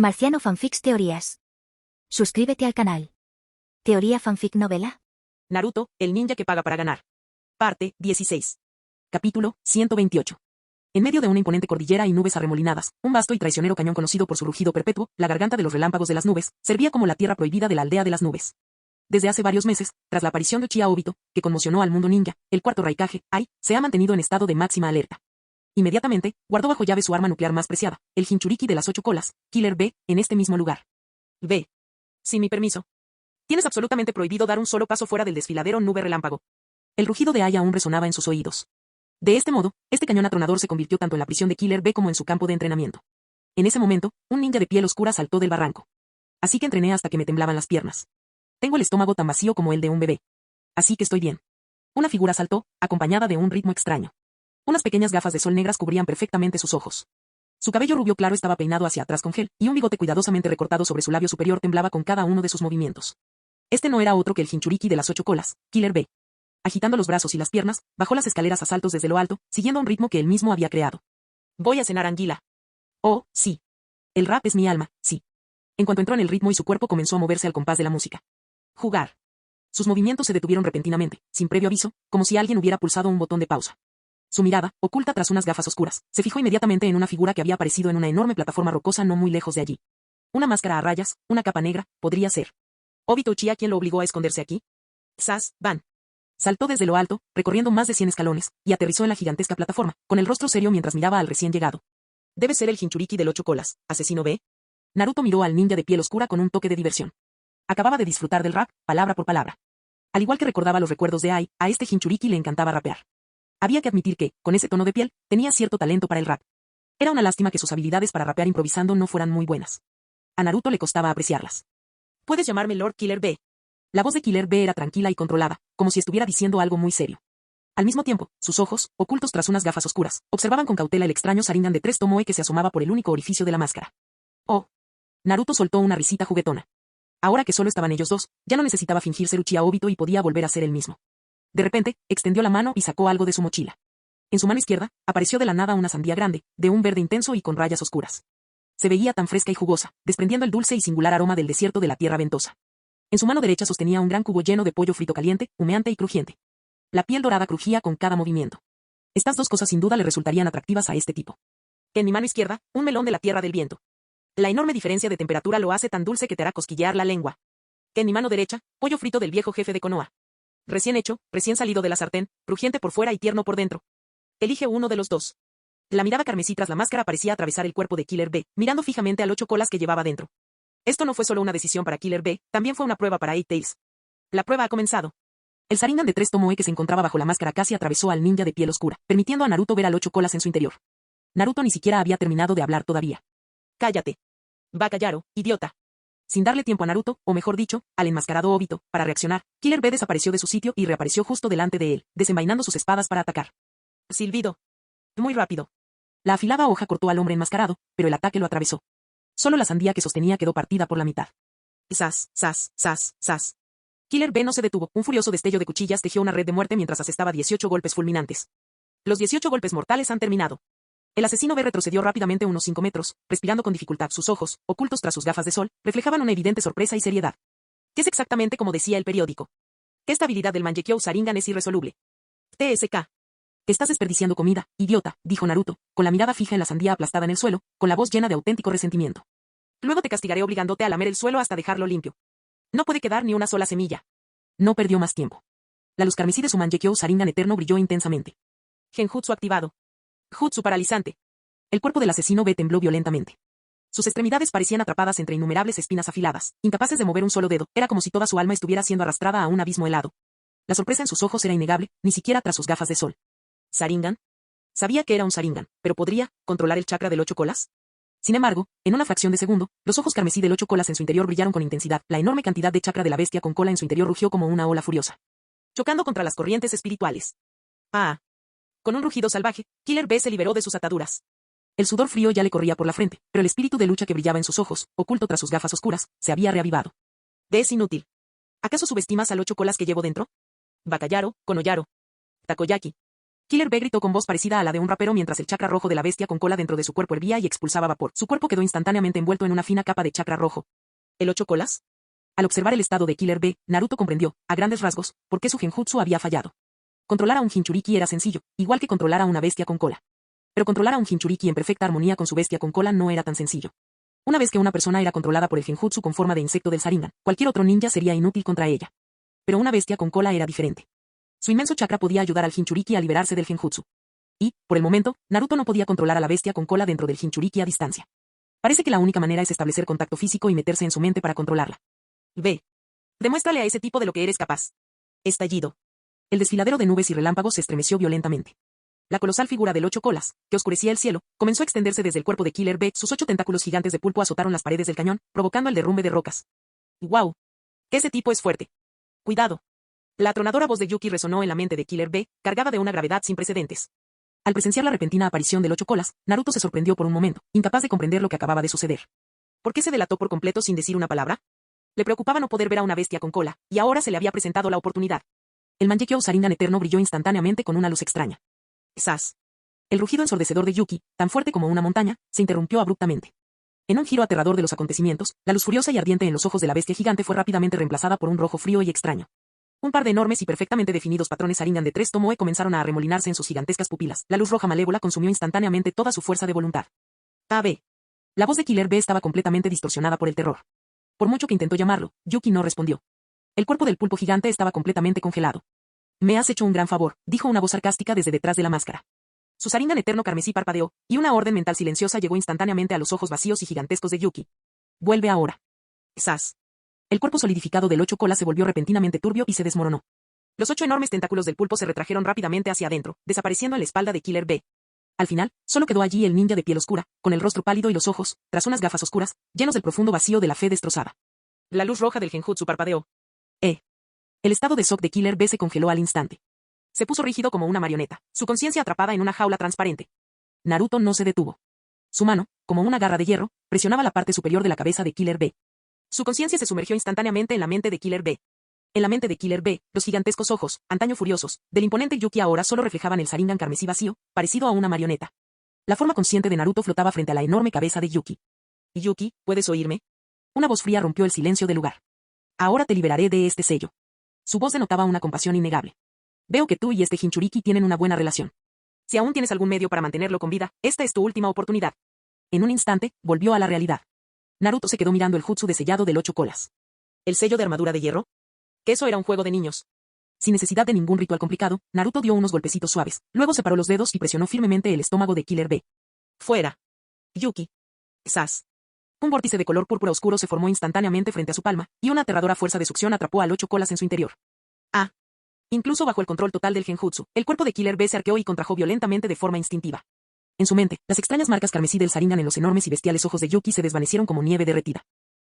Marciano Fanfics Teorías. Suscríbete al canal. Teoría Fanfic Novela. Naruto, el ninja que paga para ganar. Parte 16. Capítulo 128. En medio de una imponente cordillera y nubes arremolinadas, un vasto y traicionero cañón conocido por su rugido perpetuo, la garganta de los relámpagos de las nubes, servía como la tierra prohibida de la aldea de las nubes. Desde hace varios meses, tras la aparición de Uchiha Obito, que conmocionó al mundo ninja, el cuarto Raikage, Ai, se ha mantenido en estado de máxima alerta. Inmediatamente, guardó bajo llave su arma nuclear más preciada, el Jinchuriki de las 8 colas, Killer B, en este mismo lugar. B. Sin mi permiso. Tienes absolutamente prohibido dar un solo paso fuera del desfiladero nube relámpago. El rugido de Ai aún resonaba en sus oídos. De este modo, este cañón atronador se convirtió tanto en la prisión de Killer B como en su campo de entrenamiento. En ese momento, un ninja de piel oscura saltó del barranco. Así que entrené hasta que me temblaban las piernas. Tengo el estómago tan vacío como el de un bebé. Así que estoy bien. Una figura saltó, acompañada de un ritmo extraño. Unas pequeñas gafas de sol negras cubrían perfectamente sus ojos. Su cabello rubio claro estaba peinado hacia atrás con gel, y un bigote cuidadosamente recortado sobre su labio superior temblaba con cada uno de sus movimientos. Este no era otro que el Jinchuriki de las 8 colas, Killer B. Agitando los brazos y las piernas, bajó las escaleras a saltos desde lo alto, siguiendo un ritmo que él mismo había creado. Voy a cenar anguila. Oh, sí. El rap es mi alma, sí. En cuanto entró en el ritmo y su cuerpo comenzó a moverse al compás de la música. Jugar. Sus movimientos se detuvieron repentinamente, sin previo aviso, como si alguien hubiera pulsado un botón de pausa. Su mirada, oculta tras unas gafas oscuras, se fijó inmediatamente en una figura que había aparecido en una enorme plataforma rocosa no muy lejos de allí. Una máscara a rayas, una capa negra, podría ser. ¿Obito Uchiha quien lo obligó a esconderse aquí? Sas, Van. Saltó desde lo alto, recorriendo más de 100 escalones, y aterrizó en la gigantesca plataforma, con el rostro serio mientras miraba al recién llegado. Debe ser el Jinchuriki del 8 colas, asesino B. Naruto miró al ninja de piel oscura con un toque de diversión. Acababa de disfrutar del rap, palabra por palabra. Al igual que recordaba los recuerdos de Ai, a este Jinchuriki le encantaba rapear. Había que admitir que, con ese tono de piel, tenía cierto talento para el rap. Era una lástima que sus habilidades para rapear improvisando no fueran muy buenas. A Naruto le costaba apreciarlas. Puedes llamarme Lord Killer B. La voz de Killer B era tranquila y controlada, como si estuviera diciendo algo muy serio. Al mismo tiempo, sus ojos, ocultos tras unas gafas oscuras, observaban con cautela el extraño Sharingan de 3 Tomoe que se asomaba por el único orificio de la máscara. Oh. Naruto soltó una risita juguetona. Ahora que solo estaban ellos dos, ya no necesitaba fingir ser Uchiha Obito y podía volver a ser él mismo. De repente, extendió la mano y sacó algo de su mochila. En su mano izquierda, apareció de la nada una sandía grande, de un verde intenso y con rayas oscuras. Se veía tan fresca y jugosa, desprendiendo el dulce y singular aroma del desierto de la tierra ventosa. En su mano derecha sostenía un gran cubo lleno de pollo frito caliente, humeante y crujiente. La piel dorada crujía con cada movimiento. Estas dos cosas sin duda le resultarían atractivas a este tipo. En mi mano izquierda, un melón de la tierra del viento. La enorme diferencia de temperatura lo hace tan dulce que te hará cosquillear la lengua. En mi mano derecha, pollo frito del viejo jefe de Konoha. Recién hecho, recién salido de la sartén, crujiente por fuera y tierno por dentro. Elige uno de los dos. La mirada carmesí tras la máscara parecía atravesar el cuerpo de Killer B, mirando fijamente al 8 colas que llevaba dentro. Esto no fue solo una decisión para Killer B, también fue una prueba para Eight Tails. La prueba ha comenzado. El Sharingan de 3 Tomoe que se encontraba bajo la máscara casi atravesó al ninja de piel oscura, permitiendo a Naruto ver al 8 colas en su interior. Naruto ni siquiera había terminado de hablar todavía. Cállate. Bakayaro, idiota. Sin darle tiempo a Naruto, o mejor dicho, al enmascarado Obito, para reaccionar, Killer B desapareció de su sitio y reapareció justo delante de él, desenvainando sus espadas para atacar. Silbido. Muy rápido. La afilada hoja cortó al hombre enmascarado, pero el ataque lo atravesó. Solo la sandía que sostenía quedó partida por la mitad. Sas, sas, sas, sas. Killer B no se detuvo, un furioso destello de cuchillas tejió una red de muerte mientras asestaba 18 golpes fulminantes. Los 18 golpes mortales han terminado. El asesino B retrocedió rápidamente unos 5 metros, respirando con dificultad. Sus ojos, ocultos tras sus gafas de sol, reflejaban una evidente sorpresa y seriedad. ¿Qué es exactamente como decía el periódico? Esta habilidad del Mangekyo Sharingan es irresoluble. TSK. Estás desperdiciando comida, idiota, dijo Naruto, con la mirada fija en la sandía aplastada en el suelo, con la voz llena de auténtico resentimiento. Luego te castigaré obligándote a lamer el suelo hasta dejarlo limpio. No puede quedar ni una sola semilla. No perdió más tiempo. La luz carmesí de su Mangekyo Sharingan eterno brilló intensamente. Genjutsu activado. Jutsu paralizante. El cuerpo del asesino B tembló violentamente. Sus extremidades parecían atrapadas entre innumerables espinas afiladas, incapaces de mover un solo dedo, era como si toda su alma estuviera siendo arrastrada a un abismo helado. La sorpresa en sus ojos era innegable, ni siquiera tras sus gafas de sol. ¿Sharingan? Sabía que era un Sharingan, pero ¿podría controlar el chakra del 8 colas? Sin embargo, en una fracción de segundo, los ojos carmesí del 8 colas en su interior brillaron con intensidad, la enorme cantidad de chakra de la bestia con cola en su interior rugió como una ola furiosa, chocando contra las corrientes espirituales. Ah. Con un rugido salvaje, Killer B se liberó de sus ataduras. El sudor frío ya le corría por la frente, pero el espíritu de lucha que brillaba en sus ojos, oculto tras sus gafas oscuras, se había reavivado. Es inútil. ¿Acaso subestimas al 8 colas que llevo dentro? Bakayaro, Konoyaro. Takoyaki. Killer B gritó con voz parecida a la de un rapero mientras el chakra rojo de la bestia con cola dentro de su cuerpo hervía y expulsaba vapor. Su cuerpo quedó instantáneamente envuelto en una fina capa de chakra rojo. ¿El 8 colas? Al observar el estado de Killer B, Naruto comprendió, a grandes rasgos, por qué su genjutsu había fallado. Controlar a un Jinchuriki era sencillo, igual que controlar a una bestia con cola. Pero controlar a un Jinchuriki en perfecta armonía con su bestia con cola no era tan sencillo. Una vez que una persona era controlada por el genjutsu con forma de insecto del Sharingan, cualquier otro ninja sería inútil contra ella. Pero una bestia con cola era diferente. Su inmenso chakra podía ayudar al Jinchuriki a liberarse del genjutsu. Y, por el momento, Naruto no podía controlar a la bestia con cola dentro del Jinchuriki a distancia. Parece que la única manera es establecer contacto físico y meterse en su mente para controlarla. Ve. Demuéstrale a ese tipo de lo que eres capaz. Estallido. El desfiladero de nubes y relámpagos se estremeció violentamente. La colosal figura del 8 colas, que oscurecía el cielo, comenzó a extenderse desde el cuerpo de Killer B. Sus 8 tentáculos gigantes de pulpo azotaron las paredes del cañón, provocando el derrumbe de rocas. ¡Guau! Ese tipo es fuerte. Cuidado. La atronadora voz de Yuki resonó en la mente de Killer B, cargada de una gravedad sin precedentes. Al presenciar la repentina aparición del 8 colas, Naruto se sorprendió por un momento, incapaz de comprender lo que acababa de suceder. ¿Por qué se delató por completo sin decir una palabra? Le preocupaba no poder ver a una bestia con cola, y ahora se le había presentado la oportunidad. El Mangekyo Sharingan eterno brilló instantáneamente con una luz extraña. ¡Zas! El rugido ensordecedor de Yuki, tan fuerte como una montaña, se interrumpió abruptamente. En un giro aterrador de los acontecimientos, la luz furiosa y ardiente en los ojos de la bestia gigante fue rápidamente reemplazada por un rojo frío y extraño. Un par de enormes y perfectamente definidos patrones Sharingan de 3 Tomoe comenzaron a arremolinarse en sus gigantescas pupilas. La luz roja malévola consumió instantáneamente toda su fuerza de voluntad. A.B. La voz de Killer B estaba completamente distorsionada por el terror. Por mucho que intentó llamarlo, Yuki no respondió. El cuerpo del pulpo gigante estaba completamente congelado. Me has hecho un gran favor, dijo una voz sarcástica desde detrás de la máscara. Su Sharingan eterno carmesí parpadeó, y una orden mental silenciosa llegó instantáneamente a los ojos vacíos y gigantescos de Yuki. Vuelve ahora. ¡Zas! El cuerpo solidificado del 8 colas se volvió repentinamente turbio y se desmoronó. Los 8 enormes tentáculos del pulpo se retrajeron rápidamente hacia adentro, desapareciendo en la espalda de Killer B. Al final, solo quedó allí el ninja de piel oscura, con el rostro pálido y los ojos, tras unas gafas oscuras, llenos del profundo vacío de la fe destrozada. La luz roja del genjutsu parpadeó. El estado de shock de Killer B se congeló al instante. Se puso rígido como una marioneta, su conciencia atrapada en una jaula transparente. Naruto no se detuvo. Su mano, como una garra de hierro, presionaba la parte superior de la cabeza de Killer B. Su conciencia se sumergió instantáneamente en la mente de Killer B. En la mente de Killer B, los gigantescos ojos, antaño furiosos, del imponente Yuki ahora solo reflejaban el Sharingan carmesí vacío, parecido a una marioneta. La forma consciente de Naruto flotaba frente a la enorme cabeza de Yuki. Yuki, ¿puedes oírme? Una voz fría rompió el silencio del lugar. Ahora te liberaré de este sello. Su voz denotaba una compasión innegable. Veo que tú y este Jinchuriki tienen una buena relación. Si aún tienes algún medio para mantenerlo con vida, esta es tu última oportunidad. En un instante, volvió a la realidad. Naruto se quedó mirando el jutsu de sellado del 8 colas. ¿El sello de armadura de hierro? Que eso era un juego de niños. Sin necesidad de ningún ritual complicado, Naruto dio unos golpecitos suaves, luego separó los dedos y presionó firmemente el estómago de Killer B. ¡Fuera! Yuki. ¡Zas! Un vórtice de color púrpura oscuro se formó instantáneamente frente a su palma, y una aterradora fuerza de succión atrapó al 8 colas en su interior. Ah. Incluso bajo el control total del genjutsu, el cuerpo de Killer B se arqueó y contrajo violentamente de forma instintiva. En su mente, las extrañas marcas carmesí del Sharingan en los enormes y bestiales ojos de Yuki se desvanecieron como nieve derretida.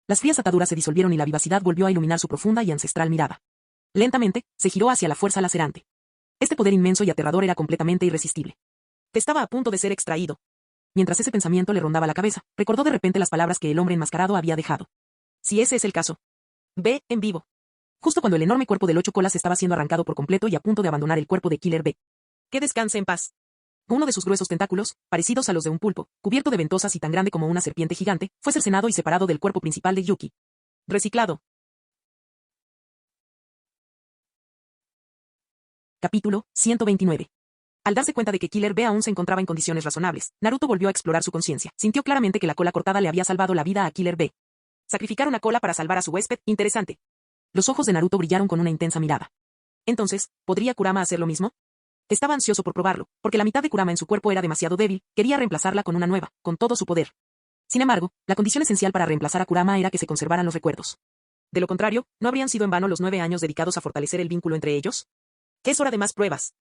Las frías ataduras se disolvieron y la vivacidad volvió a iluminar su profunda y ancestral mirada. Lentamente, se giró hacia la fuerza lacerante. Este poder inmenso y aterrador era completamente irresistible. Estaba a punto de ser extraído. Mientras ese pensamiento le rondaba la cabeza, recordó de repente las palabras que el hombre enmascarado había dejado. Si ese es el caso. Ve, en vivo. Justo cuando el enorme cuerpo del 8 colas estaba siendo arrancado por completo y a punto de abandonar el cuerpo de Killer B. Que descanse en paz. Uno de sus gruesos tentáculos, parecidos a los de un pulpo, cubierto de ventosas y tan grande como una serpiente gigante, fue cercenado y separado del cuerpo principal de Yuki. Reciclado. Capítulo 129. Al darse cuenta de que Killer B aún se encontraba en condiciones razonables, Naruto volvió a explorar su conciencia. Sintió claramente que la cola cortada le había salvado la vida a Killer B. Sacrificar una cola para salvar a su huésped, interesante. Los ojos de Naruto brillaron con una intensa mirada. Entonces, ¿podría Kurama hacer lo mismo? Estaba ansioso por probarlo, porque la mitad de Kurama en su cuerpo era demasiado débil, quería reemplazarla con una nueva, con todo su poder. Sin embargo, la condición esencial para reemplazar a Kurama era que se conservaran los recuerdos. De lo contrario, ¿no habrían sido en vano los 9 años dedicados a fortalecer el vínculo entre ellos? ¿Qué es hora de más pruebas?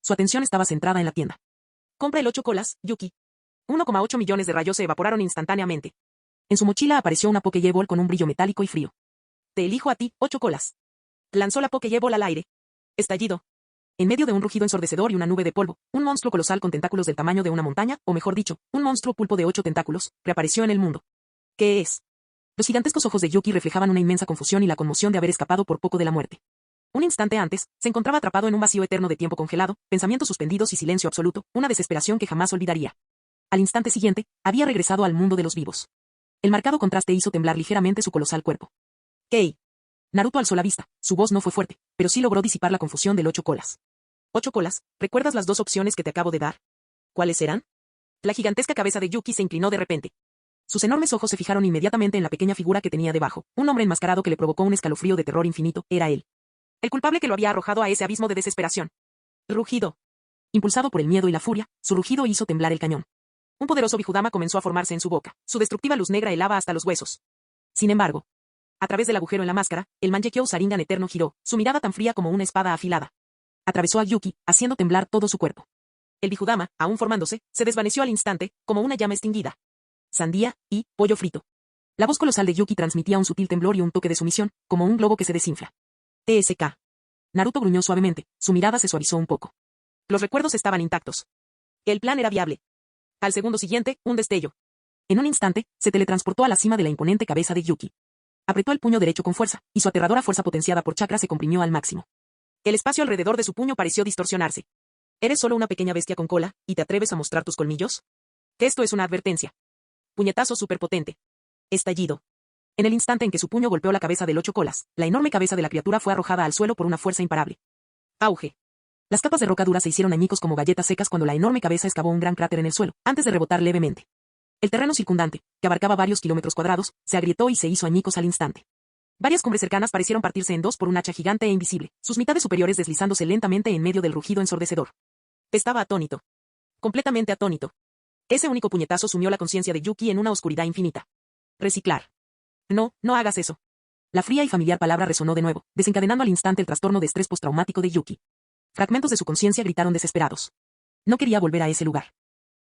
Su atención estaba centrada en la tienda. Compra el 8 colas, Yuki. 1,8 millones de rayos se evaporaron instantáneamente. En su mochila apareció una Pokéball con un brillo metálico y frío. Te elijo a ti, 8 colas. Lanzó la Pokéball al aire. Estallido. En medio de un rugido ensordecedor y una nube de polvo, un monstruo colosal con tentáculos del tamaño de una montaña, o mejor dicho, un monstruo pulpo de 8 tentáculos, reapareció en el mundo. ¿Qué es? Los gigantescos ojos de Yuki reflejaban una inmensa confusión y la conmoción de haber escapado por poco de la muerte. Un instante antes, se encontraba atrapado en un vacío eterno de tiempo congelado, pensamientos suspendidos y silencio absoluto, una desesperación que jamás olvidaría. Al instante siguiente, había regresado al mundo de los vivos. El marcado contraste hizo temblar ligeramente su colosal cuerpo. «¡Kei!». Naruto alzó la vista, su voz no fue fuerte, pero sí logró disipar la confusión del 8 colas. «¿8 colas? ¿Recuerdas las 2 opciones que te acabo de dar? ¿Cuáles eran?». La gigantesca cabeza de Yuki se inclinó de repente. Sus enormes ojos se fijaron inmediatamente en la pequeña figura que tenía debajo, un hombre enmascarado que le provocó un escalofrío de terror infinito, era él. El culpable que lo había arrojado a ese abismo de desesperación. Rugido. Impulsado por el miedo y la furia, su rugido hizo temblar el cañón. Un poderoso Bifudama comenzó a formarse en su boca, su destructiva luz negra helaba hasta los huesos. Sin embargo, a través del agujero en la máscara, el Mangekyou Sharingan eterno giró, su mirada tan fría como una espada afilada. Atravesó a Yuki, haciendo temblar todo su cuerpo. El Bifudama, aún formándose, se desvaneció al instante, como una llama extinguida. Sandía y pollo frito. La voz colosal de Yuki transmitía un sutil temblor y un toque de sumisión, como un globo que se desinfla. TSK. Naruto gruñó suavemente, su mirada se suavizó un poco. Los recuerdos estaban intactos. El plan era viable. Al segundo siguiente, un destello. En un instante, se teletransportó a la cima de la imponente cabeza de Yuki. Apretó el puño derecho con fuerza, y su aterradora fuerza potenciada por chakra se comprimió al máximo. El espacio alrededor de su puño pareció distorsionarse. ¿Eres solo una pequeña bestia con cola, y te atreves a mostrar tus colmillos? Que esto es una advertencia. Puñetazo superpotente. Estallido. En el instante en que su puño golpeó la cabeza del 8 colas, la enorme cabeza de la criatura fue arrojada al suelo por una fuerza imparable. Auge. Las capas de roca dura se hicieron añicos como galletas secas cuando la enorme cabeza excavó un gran cráter en el suelo, antes de rebotar levemente. El terreno circundante, que abarcaba varios kilómetros cuadrados, se agrietó y se hizo añicos al instante. Varias cumbres cercanas parecieron partirse en dos por un hacha gigante e invisible, sus mitades superiores deslizándose lentamente en medio del rugido ensordecedor. Estaba atónito. Completamente atónito. Ese único puñetazo sumió la conciencia de Yuki en una oscuridad infinita. Reciclar. No, no hagas eso. La fría y familiar palabra resonó de nuevo, desencadenando al instante el trastorno de estrés postraumático de Yuki. Fragmentos de su conciencia gritaron desesperados. No quería volver a ese lugar.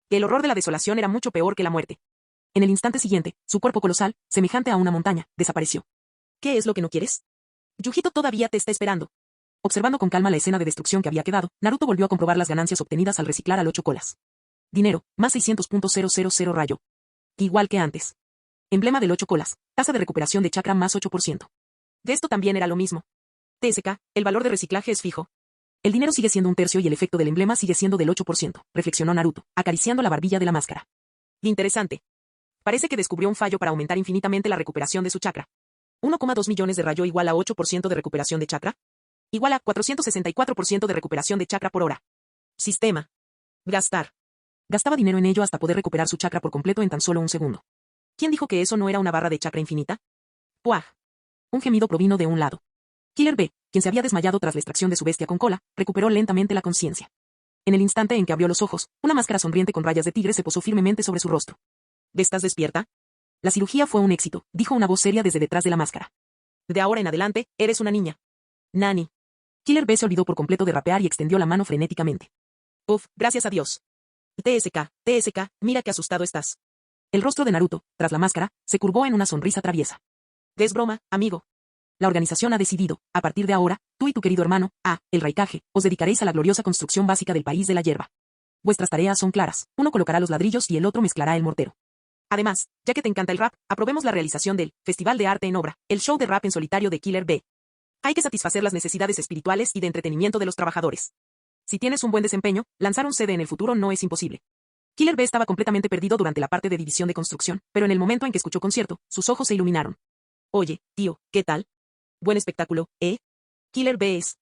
El horror de la desolación era mucho peor que la muerte. En el instante siguiente, su cuerpo colosal, semejante a una montaña, desapareció. ¿Qué es lo que no quieres? Yujito todavía te está esperando. Observando con calma la escena de destrucción que había quedado, Naruto volvió a comprobar las ganancias obtenidas al reciclar al 8 colas. Dinero, más 600.000 rayo. Igual que antes. Emblema del 8 colas, tasa de recuperación de chakra más 8%. De esto también era lo mismo. TSK, el valor de reciclaje es fijo. El dinero sigue siendo un tercio y el efecto del emblema sigue siendo del 8%, reflexionó Naruto, acariciando la barbilla de la máscara. Interesante. Parece que descubrió un fallo para aumentar infinitamente la recuperación de su chakra. 1,2 millones de rayo igual a 8% de recuperación de chakra. Igual a 464% de recuperación de chakra por hora. Sistema. Gastar. Gastaba dinero en ello hasta poder recuperar su chakra por completo en tan solo un segundo. ¿Quién dijo que eso no era una barra de chakra infinita? ¡Puaj! Un gemido provino de un lado. Killer B, quien se había desmayado tras la extracción de su bestia con cola, recuperó lentamente la conciencia. En el instante en que abrió los ojos, una máscara sonriente con rayas de tigre se posó firmemente sobre su rostro. ¿Estás despierta? La cirugía fue un éxito, dijo una voz seria desde detrás de la máscara. De ahora en adelante, eres una niña. Nani. Killer B se olvidó por completo de rapear y extendió la mano frenéticamente. Uf, gracias a Dios. TSK, mira qué asustado estás. El rostro de Naruto, tras la máscara, se curvó en una sonrisa traviesa. Es broma, amigo. La organización ha decidido, a partir de ahora, tú y tu querido hermano, el Raikage, os dedicaréis a la gloriosa construcción básica del país de la hierba. Vuestras tareas son claras, uno colocará los ladrillos y el otro mezclará el mortero. Además, ya que te encanta el rap, aprobemos la realización del Festival de Arte en Obra, el show de rap en solitario de Killer B. Hay que satisfacer las necesidades espirituales y de entretenimiento de los trabajadores. Si tienes un buen desempeño, lanzar un CD en el futuro no es imposible. Killer B estaba completamente perdido durante la parte de división de construcción, pero en el momento en que escuchó concierto, sus ojos se iluminaron. Oye, tío, ¿qué tal? Buen espectáculo, ¿eh? Killer B es.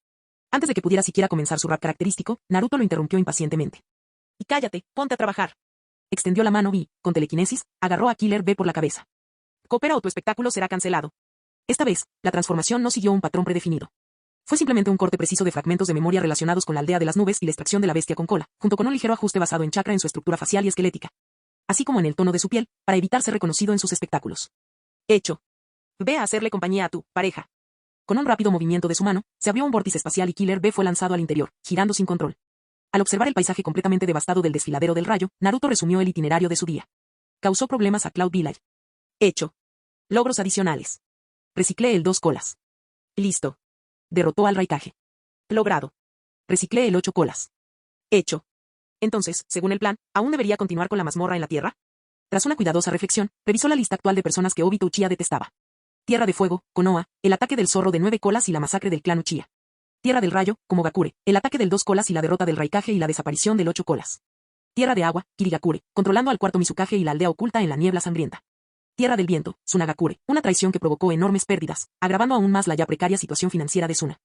Antes de que pudiera siquiera comenzar su rap característico, Naruto lo interrumpió impacientemente. Y cállate, ponte a trabajar. Extendió la mano y, con telequinesis, agarró a Killer B por la cabeza. Coopera o tu espectáculo será cancelado. Esta vez, la transformación no siguió un patrón predefinido. Fue simplemente un corte preciso de fragmentos de memoria relacionados con la aldea de las nubes y la extracción de la bestia con cola, junto con un ligero ajuste basado en chakra en su estructura facial y esquelética. Así como en el tono de su piel, para evitar ser reconocido en sus espectáculos. Hecho. Ve a hacerle compañía a tu pareja. Con un rápido movimiento de su mano, se abrió un vórtice espacial y Killer B fue lanzado al interior, girando sin control. Al observar el paisaje completamente devastado del desfiladero del rayo, Naruto resumió el itinerario de su día. Causó problemas a Cloud Village. Hecho. Logros adicionales. Reciclé el 2 colas. Listo. Derrotó al Raikage. Logrado. Reciclé el 8 colas. Hecho. Entonces, según el plan, ¿aún debería continuar con la mazmorra en la Tierra? Tras una cuidadosa reflexión, revisó la lista actual de personas que Obito Uchiha detestaba. Tierra de Fuego, Konoha, el ataque del zorro de 9 colas y la masacre del clan Uchiha. Tierra del rayo, Komogakure, el ataque del 2 colas y la derrota del Raikage y la desaparición del 8 colas. Tierra de agua, Kirigakure, controlando al cuarto Mizukage y la aldea oculta en la niebla sangrienta. Tierra del viento, Tsunagakure, una traición que provocó enormes pérdidas, agravando aún más la ya precaria situación financiera de Tsuna.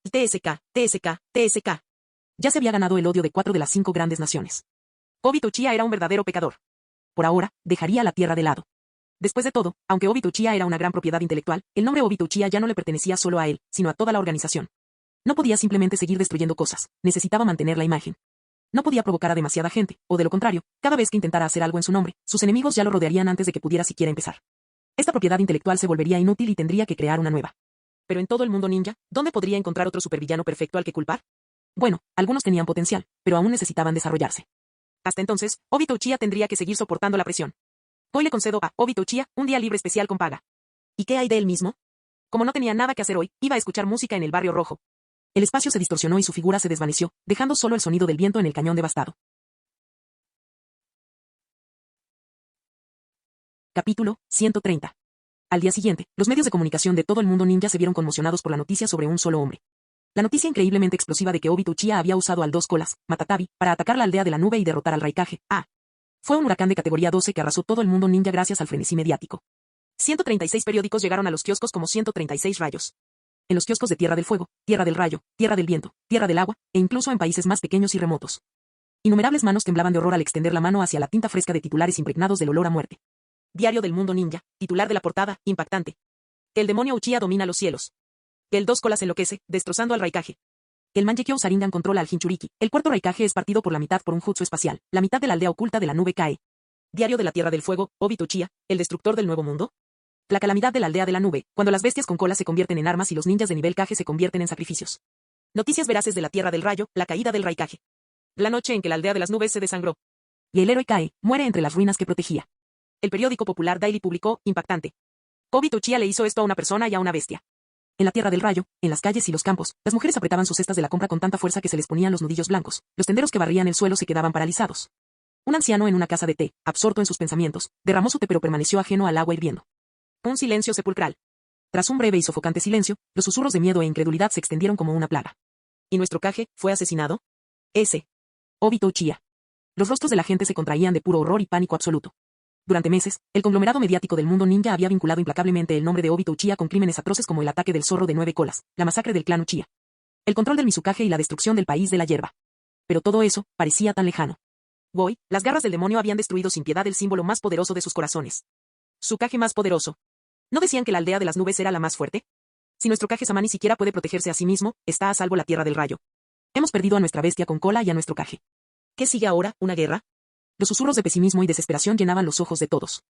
TSK, TSK, TSK. Ya se había ganado el odio de 4 de las 5 grandes naciones. Obito Uchiha era un verdadero pecador. Por ahora, dejaría la tierra de lado. Después de todo, aunque Obito Uchiha era una gran propiedad intelectual, el nombre Obito Uchiha ya no le pertenecía solo a él, sino a toda la organización. No podía simplemente seguir destruyendo cosas, necesitaba mantener la imagen. No podía provocar a demasiada gente, o de lo contrario, cada vez que intentara hacer algo en su nombre, sus enemigos ya lo rodearían antes de que pudiera siquiera empezar. Esta propiedad intelectual se volvería inútil y tendría que crear una nueva. Pero en todo el mundo ninja, ¿dónde podría encontrar otro supervillano perfecto al que culpar? Bueno, algunos tenían potencial, pero aún necesitaban desarrollarse. Hasta entonces, Obito Uchiha tendría que seguir soportando la presión. Hoy le concedo a Obito Uchiha un día libre especial con paga. ¿Y qué hay de él mismo? Como no tenía nada que hacer hoy, iba a escuchar música en el barrio rojo. El espacio se distorsionó y su figura se desvaneció, dejando solo el sonido del viento en el cañón devastado. Capítulo 130. Al día siguiente, los medios de comunicación de todo el mundo ninja se vieron conmocionados por la noticia sobre un solo hombre. La noticia increíblemente explosiva de que Obito Uchiha había usado al 2 colas, Matatabi, para atacar la aldea de la nube y derrotar al Raikage. Fue un huracán de categoría 12 que arrasó todo el mundo ninja gracias al frenesí mediático. 136 periódicos llegaron a los kioscos como 136 rayos. En los kioscos de Tierra del Fuego, Tierra del Rayo, Tierra del Viento, Tierra del Agua, e incluso en países más pequeños y remotos. Innumerables manos temblaban de horror al extender la mano hacia la tinta fresca de titulares impregnados del olor a muerte. Diario del Mundo Ninja, titular de la portada, impactante. Que el demonio Uchiha domina los cielos. Que el 2 colas enloquece, destrozando al Raikage. Que el Mangekyo Sharingan controla al Jinchuriki. El cuarto Raikage es partido por la mitad por un jutsu espacial. La mitad de la aldea oculta de la nube cae. Diario de la Tierra del Fuego, Obito Uchiha, el destructor del nuevo mundo. La calamidad de la aldea de la nube, cuando las bestias con colas se convierten en armas y los ninjas de nivel Kage se convierten en sacrificios. Noticias veraces de la Tierra del Rayo, la caída del Raikage. La noche en que la aldea de las nubes se desangró. Y el héroe cae, muere entre las ruinas que protegía. El periódico popular Daily publicó, impactante. Obito Uchiha le hizo esto a una persona y a una bestia. En la Tierra del Rayo, en las calles y los campos, las mujeres apretaban sus cestas de la compra con tanta fuerza que se les ponían los nudillos blancos, los tenderos que barrían el suelo se quedaban paralizados. Un anciano en una casa de té, absorto en sus pensamientos, derramó su té pero permaneció ajeno al agua hirviendo. Un silencio sepulcral. Tras un breve y sofocante silencio, los susurros de miedo e incredulidad se extendieron como una plaga. ¿Y nuestro Kage fue asesinado? Obito Uchiha. Los rostros de la gente se contraían de puro horror y pánico absoluto. Durante meses, el conglomerado mediático del mundo ninja había vinculado implacablemente el nombre de Obito Uchiha con crímenes atroces como el ataque del zorro de 9 colas, la masacre del clan Uchiha, el control del Mizukage y la destrucción del país de la hierba. Pero todo eso parecía tan lejano. Hoy, las garras del demonio habían destruido sin piedad el símbolo más poderoso de sus corazones. Su Kage más poderoso. ¿No decían que la aldea de las nubes era la más fuerte? Si nuestro Kage-sama ni siquiera puede protegerse a sí mismo, está a salvo la Tierra del Rayo. Hemos perdido a nuestra bestia con cola y a nuestro Kage. ¿Qué sigue ahora, una guerra? Los susurros de pesimismo y desesperación llenaban los ojos de todos.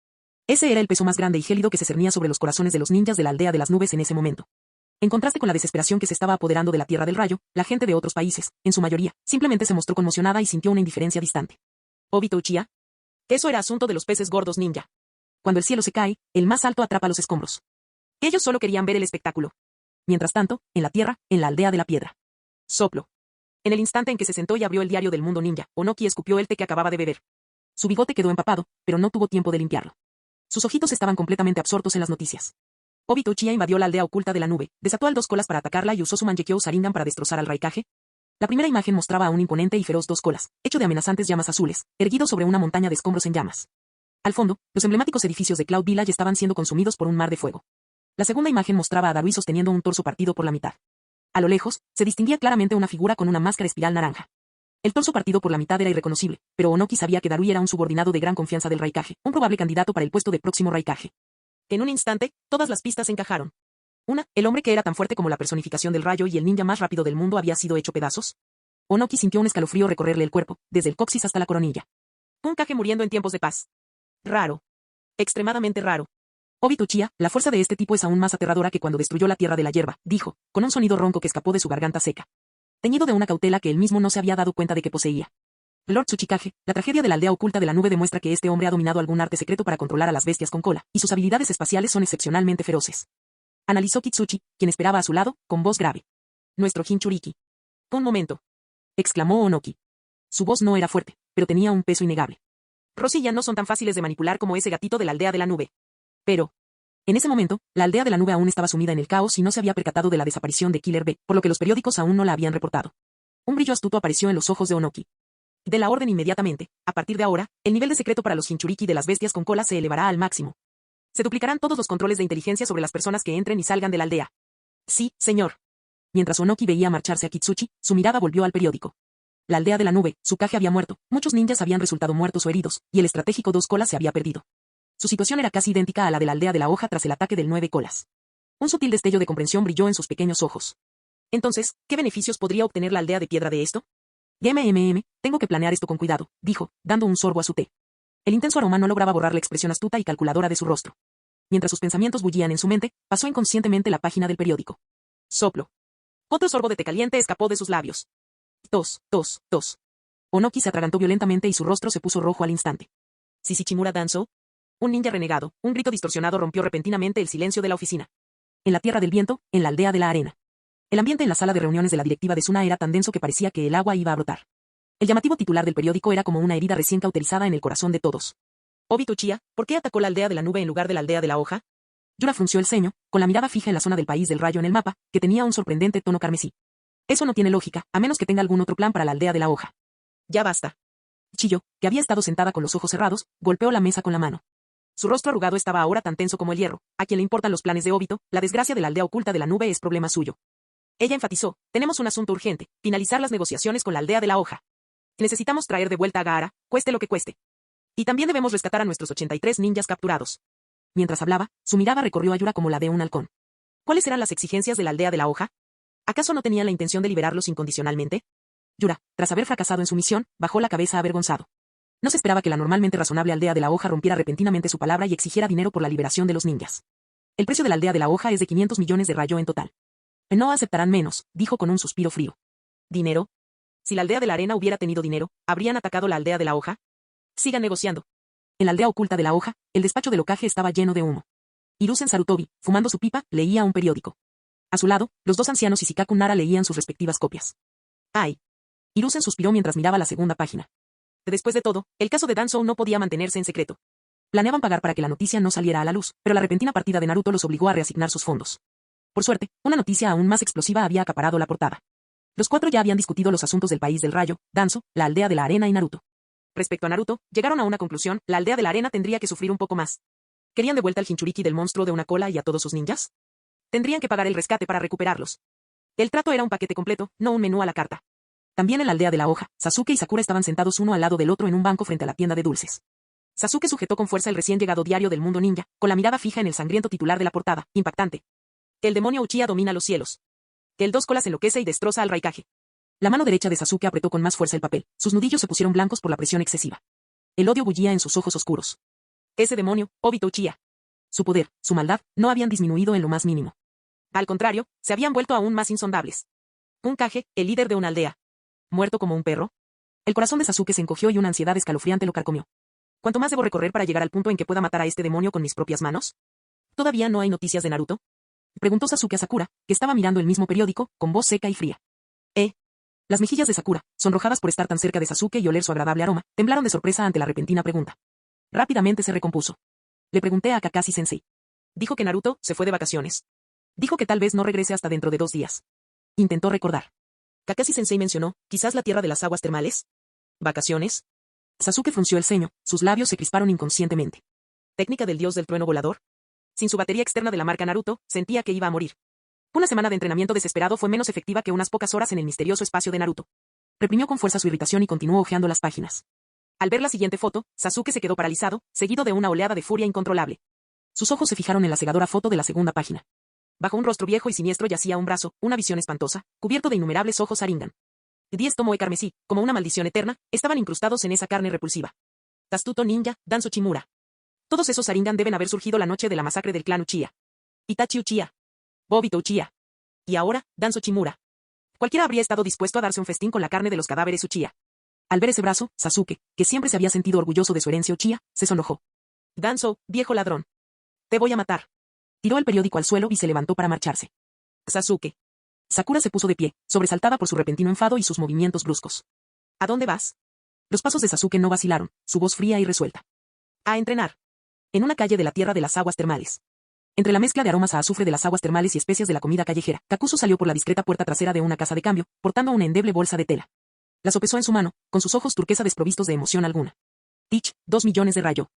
Ese era el peso más grande y gélido que se cernía sobre los corazones de los ninjas de la aldea de las nubes en ese momento. En contraste con la desesperación que se estaba apoderando de la Tierra del Rayo, la gente de otros países, en su mayoría, simplemente se mostró conmocionada y sintió una indiferencia distante. Obito Uchiha. Eso era asunto de los peces gordos ninja. Cuando el cielo se cae, el más alto atrapa los escombros. Ellos solo querían ver el espectáculo. Mientras tanto, en la tierra, en la aldea de la piedra. Soplo. En el instante en que se sentó y abrió el diario del mundo ninja, Onoki escupió el té que acababa de beber. Su bigote quedó empapado, pero no tuvo tiempo de limpiarlo. Sus ojitos estaban completamente absortos en las noticias. Obito Uchiha invadió la aldea oculta de la nube, desató al 2 colas para atacarla y usó su Mangekyo Sharingan para destrozar al Raikage. La primera imagen mostraba a un imponente y feroz 2 colas, hecho de amenazantes llamas azules, erguido sobre una montaña de escombros en llamas. Al fondo, los emblemáticos edificios de Cloud Village estaban siendo consumidos por un mar de fuego. La segunda imagen mostraba a Darui sosteniendo un torso partido por la mitad. A lo lejos, se distinguía claramente una figura con una máscara espiral naranja. El torso partido por la mitad era irreconocible, pero Onoki sabía que Darui era un subordinado de gran confianza del Raikage, un probable candidato para el puesto de próximo Raikage. En un instante, todas las pistas encajaron. Una, el hombre que era tan fuerte como la personificación del rayo y el ninja más rápido del mundo había sido hecho pedazos. Onoki sintió un escalofrío recorrerle el cuerpo, desde el coxis hasta la coronilla. Un Kage muriendo en tiempos de paz. Raro. Extremadamente raro. Obito Uchiha, la fuerza de este tipo es aún más aterradora que cuando destruyó la tierra de la hierba, dijo, con un sonido ronco que escapó de su garganta seca. Teñido de una cautela que él mismo no se había dado cuenta de que poseía. Lord Tsuchikage, la tragedia de la aldea oculta de la nube demuestra que este hombre ha dominado algún arte secreto para controlar a las bestias con cola, y sus habilidades espaciales son excepcionalmente feroces. Analizó Kitsuchi, quien esperaba a su lado, con voz grave. Nuestro Jinchuriki. Un momento. Exclamó Onoki. Su voz no era fuerte, pero tenía un peso innegable. Rosy ya no son tan fáciles de manipular como ese gatito de la aldea de la nube. Pero, En ese momento, la aldea de la nube aún estaba sumida en el caos y no se había percatado de la desaparición de Killer B, por lo que los periódicos aún no la habían reportado. Un brillo astuto apareció en los ojos de Onoki. De la orden inmediatamente, a partir de ahora, el nivel de secreto para los Hinchuriki de las bestias con cola se elevará al máximo. Se duplicarán todos los controles de inteligencia sobre las personas que entren y salgan de la aldea. Sí, señor. Mientras Onoki veía marcharse a Kitsuchi, su mirada volvió al periódico. La aldea de la nube, Tsukage había muerto, muchos ninjas habían resultado muertos o heridos, y el estratégico Dos Colas se había perdido. Su situación era casi idéntica a la de la aldea de la hoja tras el ataque del Nueve Colas. Un sutil destello de comprensión brilló en sus pequeños ojos. Entonces, ¿qué beneficios podría obtener la aldea de piedra de esto? Tengo que planear esto con cuidado, dijo, dando un sorbo a su té. El intenso aroma no lograba borrar la expresión astuta y calculadora de su rostro. Mientras sus pensamientos bullían en su mente, pasó inconscientemente la página del periódico. Soplo. Otro sorbo de té caliente escapó de sus labios. Tos, tos, tos. Onoki se atragantó violentamente y su rostro se puso rojo al instante. ¿Sishichimura Danzo? Un ninja renegado, un grito distorsionado rompió repentinamente el silencio de la oficina. En la tierra del viento, en la aldea de la arena. El ambiente en la sala de reuniones de la directiva de Suna era tan denso que parecía que el agua iba a brotar. El llamativo titular del periódico era como una herida recién cauterizada en el corazón de todos. Obito Uchiha, ¿por qué atacó la aldea de la nube en lugar de la aldea de la hoja? Yura frunció el ceño, con la mirada fija en la zona del país del rayo en el mapa, que tenía un sorprendente tono carmesí. Eso no tiene lógica, a menos que tenga algún otro plan para la aldea de la hoja. Ya basta. Chiyo, que había estado sentada con los ojos cerrados, golpeó la mesa con la mano. Su rostro arrugado estaba ahora tan tenso como el hierro. A quien le importan los planes de Obito, la desgracia de la aldea oculta de la nube es problema suyo. Ella enfatizó, tenemos un asunto urgente, finalizar las negociaciones con la aldea de la hoja. Necesitamos traer de vuelta a Gaara, cueste lo que cueste. Y también debemos rescatar a nuestros 83 ninjas capturados. Mientras hablaba, su mirada recorrió a Yura como la de un halcón. ¿Cuáles eran las exigencias de la aldea de la hoja? ¿Acaso no tenían la intención de liberarlos incondicionalmente? Yura, tras haber fracasado en su misión, bajó la cabeza avergonzado. No se esperaba que la normalmente razonable aldea de la hoja rompiera repentinamente su palabra y exigiera dinero por la liberación de los ninjas. El precio de la aldea de la hoja es de 500 millones de rayo en total. No aceptarán menos, dijo con un suspiro frío. ¿Dinero? Si la aldea de la arena hubiera tenido dinero, ¿habrían atacado la aldea de la hoja? Sigan negociando. En la aldea oculta de la hoja, el despacho del Hokage estaba lleno de humo. Hiruzen Sarutobi, fumando su pipa, leía un periódico. A su lado, los dos ancianos y Shikaku Nara leían sus respectivas copias. ¡Ay! Hiruzen suspiró mientras miraba la segunda página. Después de todo, el caso de Danzou no podía mantenerse en secreto. Planeaban pagar para que la noticia no saliera a la luz, pero la repentina partida de Naruto los obligó a reasignar sus fondos. Por suerte, una noticia aún más explosiva había acaparado la portada. Los cuatro ya habían discutido los asuntos del país del rayo, Danzo, la aldea de la arena y Naruto. Respecto a Naruto, llegaron a una conclusión, la aldea de la arena tendría que sufrir un poco más. ¿Querían de vuelta al Jinchuriki del monstruo de una cola y a todos sus ninjas? Tendrían que pagar el rescate para recuperarlos. El trato era un paquete completo, no un menú a la carta. También en la aldea de la hoja, Sasuke y Sakura estaban sentados uno al lado del otro en un banco frente a la tienda de dulces. Sasuke sujetó con fuerza el recién llegado diario del mundo ninja, con la mirada fija en el sangriento titular de la portada, impactante. Que el demonio Uchiha domina los cielos. Que el Dos Colas enloquece y destroza al Raikage. La mano derecha de Sasuke apretó con más fuerza el papel, sus nudillos se pusieron blancos por la presión excesiva. El odio bullía en sus ojos oscuros. Ese demonio, Obito Uchiha. Su poder, su maldad, no habían disminuido en lo más mínimo. Al contrario, se habían vuelto aún más insondables. Un Kage, el líder de una aldea. ¿Muerto como un perro? El corazón de Sasuke se encogió y una ansiedad escalofriante lo carcomió. ¿Cuánto más debo recorrer para llegar al punto en que pueda matar a este demonio con mis propias manos? ¿Todavía no hay noticias de Naruto? Preguntó Sasuke a Sakura, que estaba mirando el mismo periódico, con voz seca y fría. Las mejillas de Sakura, sonrojadas por estar tan cerca de Sasuke y oler su agradable aroma, temblaron de sorpresa ante la repentina pregunta. Rápidamente se recompuso. Le pregunté a Kakashi Sensei. Dijo que Naruto se fue de vacaciones. Dijo que tal vez no regrese hasta dentro de 2 días. Intentó recordar. Kakashi Sensei mencionó, quizás la tierra de las aguas termales. ¿Vacaciones? Sasuke frunció el ceño, sus labios se crisparon inconscientemente. ¿Técnica del dios del trueno volador? Sin su batería externa de la marca Naruto, sentía que iba a morir. Una semana de entrenamiento desesperado fue menos efectiva que unas pocas horas en el misterioso espacio de Naruto. Reprimió con fuerza su irritación y continuó hojeando las páginas. Al ver la siguiente foto, Sasuke se quedó paralizado, seguido de una oleada de furia incontrolable. Sus ojos se fijaron en la cegadora foto de la segunda página. Bajo un rostro viejo y siniestro yacía un brazo, una visión espantosa, cubierto de innumerables ojos Sharingan. 10 tomoe carmesí, como una maldición eterna, estaban incrustados en esa carne repulsiva. Tastuto Ninja, Danzo Chimura. Todos esos Sharingan deben haber surgido la noche de la masacre del clan Uchiha. Itachi Uchiha. Obito Uchiha. Y ahora, Danzo Chimura. Cualquiera habría estado dispuesto a darse un festín con la carne de los cadáveres Uchiha. Al ver ese brazo, Sasuke, que siempre se había sentido orgulloso de su herencia Uchiha, se sonrojó. Danzo, viejo ladrón. Te voy a matar. Tiró el periódico al suelo y se levantó para marcharse. Sasuke. Sakura se puso de pie, sobresaltada por su repentino enfado y sus movimientos bruscos. ¿A dónde vas? Los pasos de Sasuke no vacilaron, su voz fría y resuelta. A entrenar. En una calle de la tierra de las aguas termales. Entre la mezcla de aromas a azufre de las aguas termales y especias de la comida callejera, Kakuzu salió por la discreta puerta trasera de una casa de cambio, portando una endeble bolsa de tela. La sopesó en su mano, con sus ojos turquesa desprovistos de emoción alguna. Tich, 2 millones de rayo.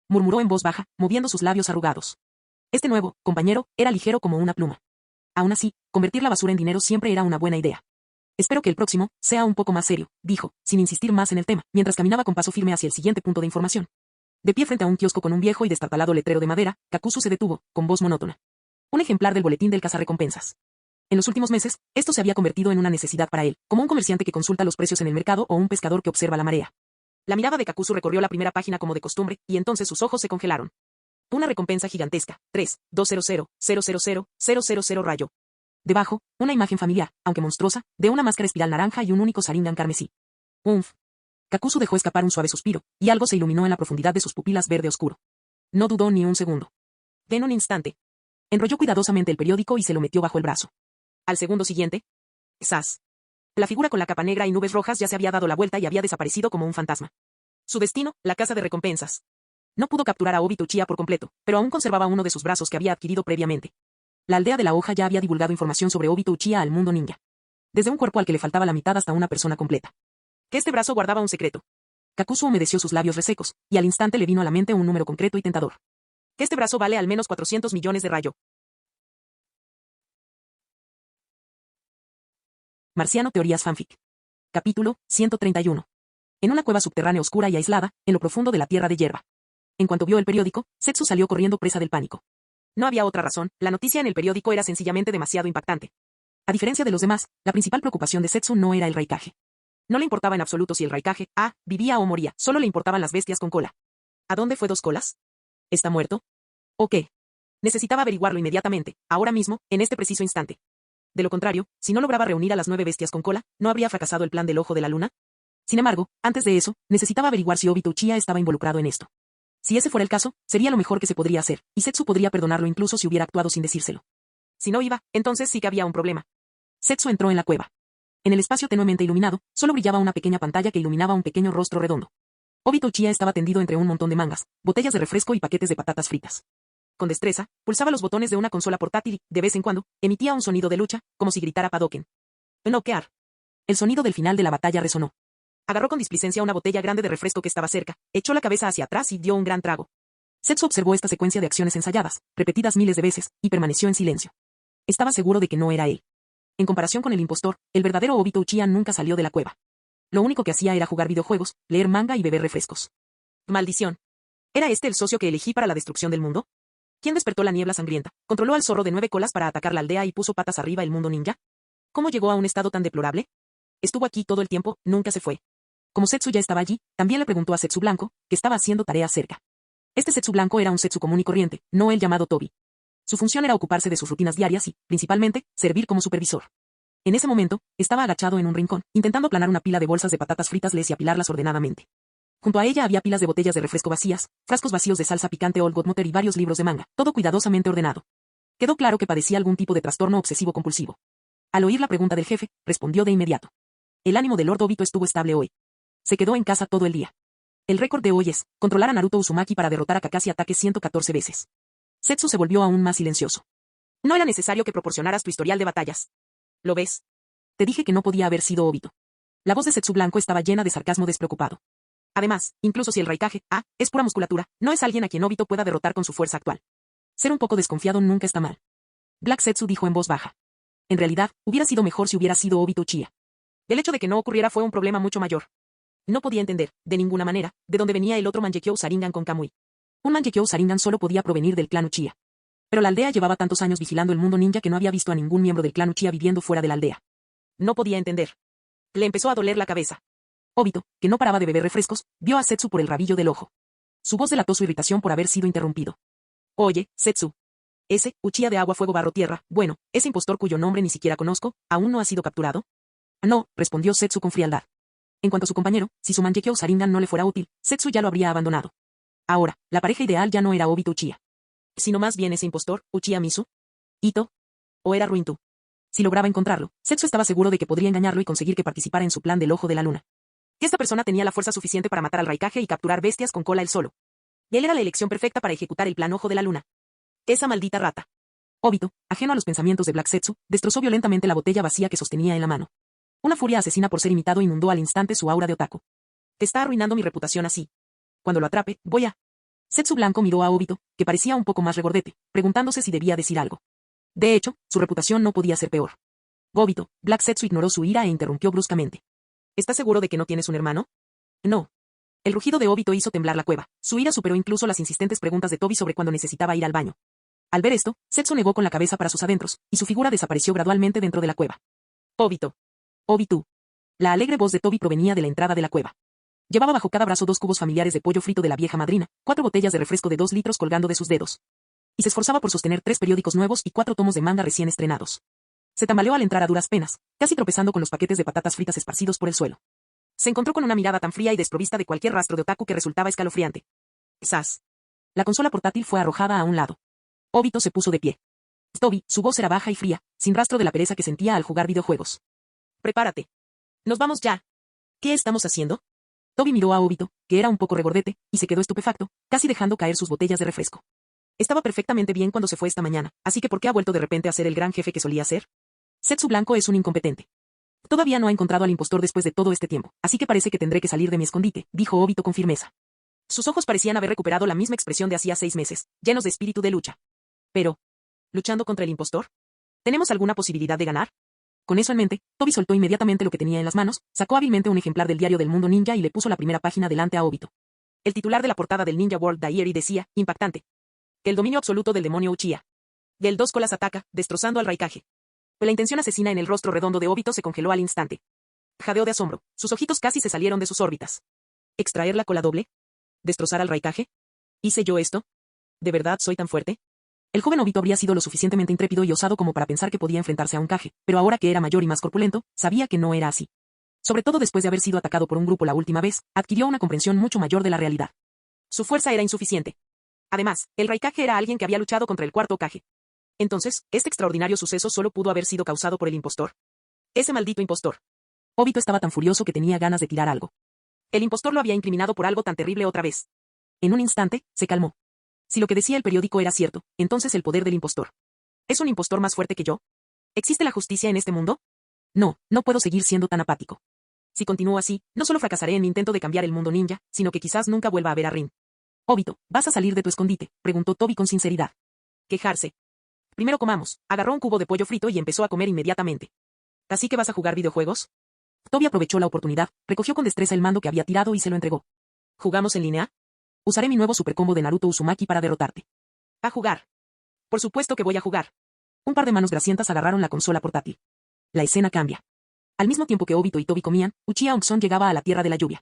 Murmuró en voz baja, moviendo sus labios arrugados. Este nuevo compañero era ligero como una pluma. Aún así, convertir la basura en dinero siempre era una buena idea. Espero que el próximo sea un poco más serio, dijo, sin insistir más en el tema, mientras caminaba con paso firme hacia el siguiente punto de información. De pie frente a un kiosco con un viejo y destartalado letrero de madera, Kakuzu se detuvo, con voz monótona. Un ejemplar del boletín del cazarrecompensas. En los últimos meses, esto se había convertido en una necesidad para él, como un comerciante que consulta los precios en el mercado o un pescador que observa la marea. La mirada de Kakuzu recorrió la primera página como de costumbre, y entonces sus ojos se congelaron. Una recompensa gigantesca, 3,200,000,000 rayo. Debajo, una imagen familiar, aunque monstruosa, de una máscara espiral naranja y un único Sharingan carmesí. Umf. Kakuzu dejó escapar un suave suspiro, y algo se iluminó en la profundidad de sus pupilas verde oscuro. No dudó ni un segundo. En un instante. Enrolló cuidadosamente el periódico y se lo metió bajo el brazo. Al segundo siguiente. ¡Zas! La figura con la capa negra y nubes rojas ya se había dado la vuelta y había desaparecido como un fantasma. Su destino, la casa de recompensas. No pudo capturar a Obito Uchiha por completo, pero aún conservaba uno de sus brazos que había adquirido previamente. La aldea de la hoja ya había divulgado información sobre Obito Uchiha al mundo ninja. Desde un cuerpo al que le faltaba la mitad hasta una persona completa. Que este brazo guardaba un secreto. Kakuzu humedeció sus labios resecos, y al instante le vino a la mente un número concreto y tentador. Que este brazo vale al menos 400 millones de rayo. Marciano Teorías Fanfic. Capítulo 131. En una cueva subterránea oscura y aislada, en lo profundo de la tierra de hierba. En cuanto vio el periódico, Setsu salió corriendo presa del pánico. No había otra razón, la noticia en el periódico era sencillamente demasiado impactante. A diferencia de los demás, la principal preocupación de Setsu no era el Raikage. No le importaba en absoluto si el Raikage, vivía o moría, solo le importaban las bestias con cola. ¿A dónde fue Dos Colas? ¿Está muerto? ¿O qué? Necesitaba averiguarlo inmediatamente, ahora mismo, en este preciso instante. De lo contrario, si no lograba reunir a las 9 bestias con cola, ¿no habría fracasado el plan del Ojo de la Luna? Sin embargo, antes de eso, necesitaba averiguar si Obito Uchiha estaba involucrado en esto. Si ese fuera el caso, sería lo mejor que se podría hacer, y Setsu podría perdonarlo incluso si hubiera actuado sin decírselo. Si no iba, entonces sí que había un problema. Setsu entró en la cueva. En el espacio tenuemente iluminado, solo brillaba una pequeña pantalla que iluminaba un pequeño rostro redondo. Obito Uchiha estaba tendido entre un montón de mangas, botellas de refresco y paquetes de patatas fritas. Con destreza, pulsaba los botones de una consola portátil y, de vez en cuando, emitía un sonido de lucha, como si gritara Padoken. ¡Noquear! El sonido del final de la batalla resonó. Agarró con displicencia una botella grande de refresco que estaba cerca, echó la cabeza hacia atrás y dio un gran trago. Setsu observó esta secuencia de acciones ensayadas, repetidas miles de veces, y permaneció en silencio. Estaba seguro de que no era él. En comparación con el impostor, el verdadero Obito Uchiha nunca salió de la cueva. Lo único que hacía era jugar videojuegos, leer manga y beber refrescos. ¡Maldición! ¿Era este el socio que elegí para la destrucción del mundo? ¿Quién despertó la niebla sangrienta, controló al zorro de 9 colas para atacar la aldea y puso patas arriba el mundo ninja? ¿Cómo llegó a un estado tan deplorable? Estuvo aquí todo el tiempo, nunca se fue. Como Setsu ya estaba allí, también le preguntó a Setsu Blanco, que estaba haciendo tareas cerca. Este Setsu Blanco era un Setsu común y corriente, no el llamado Tobi. Su función era ocuparse de sus rutinas diarias y, principalmente, servir como supervisor. En ese momento, estaba agachado en un rincón, intentando aplanar una pila de bolsas de patatas fritas y apilarlas ordenadamente. Junto a ella había pilas de botellas de refresco vacías, frascos vacíos de salsa picante Old Godmother y varios libros de manga, todo cuidadosamente ordenado. Quedó claro que padecía algún tipo de trastorno obsesivo-compulsivo. Al oír la pregunta del jefe, respondió de inmediato. El ánimo de Lord Obito estuvo estable hoy. Se quedó en casa todo el día. El récord de hoy es controlar a Naruto Uzumaki para derrotar a Kakashi ataque 114 veces. Setsu se volvió aún más silencioso. No era necesario que proporcionaras tu historial de batallas. ¿Lo ves? Te dije que no podía haber sido Obito. La voz de Setsu Blanco estaba llena de sarcasmo despreocupado. Además, incluso si el Raikage, es pura musculatura, no es alguien a quien Obito pueda derrotar con su fuerza actual. Ser un poco desconfiado nunca está mal. Black Setsu dijo en voz baja. En realidad, hubiera sido mejor si hubiera sido Obito Uchiha. El hecho de que no ocurriera fue un problema mucho mayor. No podía entender, de ninguna manera, de dónde venía el otro Mangekyou Sharingan con Kamui. Un Mangekyou Sharingan solo podía provenir del clan Uchiha. Pero la aldea llevaba tantos años vigilando el mundo ninja que no había visto a ningún miembro del clan Uchiha viviendo fuera de la aldea. No podía entender. Le empezó a doler la cabeza. Obito, que no paraba de beber refrescos, vio a Setsu por el rabillo del ojo. Su voz delató su irritación por haber sido interrumpido. Oye, Setsu. Ese, Uchiha de agua, fuego, barro, tierra, bueno, ese impostor cuyo nombre ni siquiera conozco, ¿aún no ha sido capturado? No, respondió Setsu con frialdad. En cuanto a su compañero, si su Mangekyou Sharingan no le fuera útil, Setsu ya lo habría abandonado. Ahora, la pareja ideal ya no era Obito Uchiha. Sino más bien ese impostor, Uchiha Mizu. Ito. ¿O era Ruintu? Si lograba encontrarlo, Setsu estaba seguro de que podría engañarlo y conseguir que participara en su plan del Ojo de la Luna. Que esta persona tenía la fuerza suficiente para matar al Raikage y capturar bestias con cola él solo. Y él era la elección perfecta para ejecutar el plan Ojo de la Luna. Esa maldita rata. Obito, ajeno a los pensamientos de Black Zetsu, destrozó violentamente la botella vacía que sostenía en la mano. Una furia asesina por ser imitado inundó al instante su aura de otaku. Te está arruinando mi reputación así. Cuando lo atrape, voy a... Zetsu Blanco miró a Obito, que parecía un poco más regordete, preguntándose si debía decir algo. De hecho, su reputación no podía ser peor. Obito, Black Zetsu ignoró su ira e interrumpió bruscamente. ¿Estás seguro de que no tienes un hermano? No. El rugido de Obito hizo temblar la cueva. Su ira superó incluso las insistentes preguntas de Tobi sobre cuándo necesitaba ir al baño. Al ver esto, Zetsu negó con la cabeza para sus adentros, y su figura desapareció gradualmente dentro de la cueva. Obito. Obitu. La alegre voz de Tobi provenía de la entrada de la cueva. Llevaba bajo cada brazo 2 cubos familiares de pollo frito de la vieja madrina, 4 botellas de refresco de 2 litros colgando de sus dedos. Y se esforzaba por sostener 3 periódicos nuevos y 4 tomos de manga recién estrenados. Se tambaleó al entrar a duras penas, casi tropezando con los paquetes de patatas fritas esparcidos por el suelo. Se encontró con una mirada tan fría y desprovista de cualquier rastro de otaku que resultaba escalofriante. ¡Zas! La consola portátil fue arrojada a un lado. Obito se puso de pie. Tobi, su voz era baja y fría, sin rastro de la pereza que sentía al jugar videojuegos. Prepárate. Nos vamos ya. ¿Qué estamos haciendo? Tobi miró a Obito, que era un poco regordete, y se quedó estupefacto, casi dejando caer sus botellas de refresco. Estaba perfectamente bien cuando se fue esta mañana, así que ¿por qué ha vuelto de repente a ser el gran jefe que solía ser? Zetsu Blanco es un incompetente. Todavía no ha encontrado al impostor después de todo este tiempo, así que parece que tendré que salir de mi escondite, dijo Obito con firmeza. Sus ojos parecían haber recuperado la misma expresión de hacía 6 meses, llenos de espíritu de lucha. Pero, ¿luchando contra el impostor? ¿Tenemos alguna posibilidad de ganar? Con eso en mente, Tobi soltó inmediatamente lo que tenía en las manos, sacó hábilmente un ejemplar del diario del mundo ninja y le puso la primera página delante a Obito. El titular de la portada del Ninja World Diary decía, impactante. El dominio absoluto del demonio Uchiha. Y el 2 colas ataca, destrozando al Raikage. La intención asesina en el rostro redondo de Obito se congeló al instante. Jadeó de asombro, sus ojitos casi se salieron de sus órbitas. ¿Extraer la cola doble? ¿Destrozar al Raikage? ¿Hice yo esto? ¿De verdad soy tan fuerte? El joven Obito habría sido lo suficientemente intrépido y osado como para pensar que podía enfrentarse a un Kage, pero ahora que era mayor y más corpulento, sabía que no era así. Sobre todo después de haber sido atacado por un grupo la última vez, adquirió una comprensión mucho mayor de la realidad. Su fuerza era insuficiente. Además, el Raikage era alguien que había luchado contra el cuarto Kage. Entonces, ¿este extraordinario suceso solo pudo haber sido causado por el impostor? Ese maldito impostor. Obito estaba tan furioso que tenía ganas de tirar algo. El impostor lo había incriminado por algo tan terrible otra vez. En un instante, se calmó. Si lo que decía el periódico era cierto, entonces el poder del impostor. ¿Es un impostor más fuerte que yo? ¿Existe la justicia en este mundo? No, no puedo seguir siendo tan apático. Si continúo así, no solo fracasaré en mi intento de cambiar el mundo ninja, sino que quizás nunca vuelva a ver a Rin. Obito, ¿vas a salir de tu escondite?, preguntó Tobi con sinceridad. Quejarse. Primero comamos. Agarró un cubo de pollo frito y empezó a comer inmediatamente. ¿Así que vas a jugar videojuegos? Tobi aprovechó la oportunidad, recogió con destreza el mando que había tirado y se lo entregó. ¿Jugamos en línea? Usaré mi nuevo supercombo de Naruto Uzumaki para derrotarte. ¿A jugar? Por supuesto que voy a jugar. Un par de manos grasientas agarraron la consola portátil. La escena cambia. Al mismo tiempo que Obito y Tobi comían, Uchiha Onson llegaba a la Tierra de la Lluvia.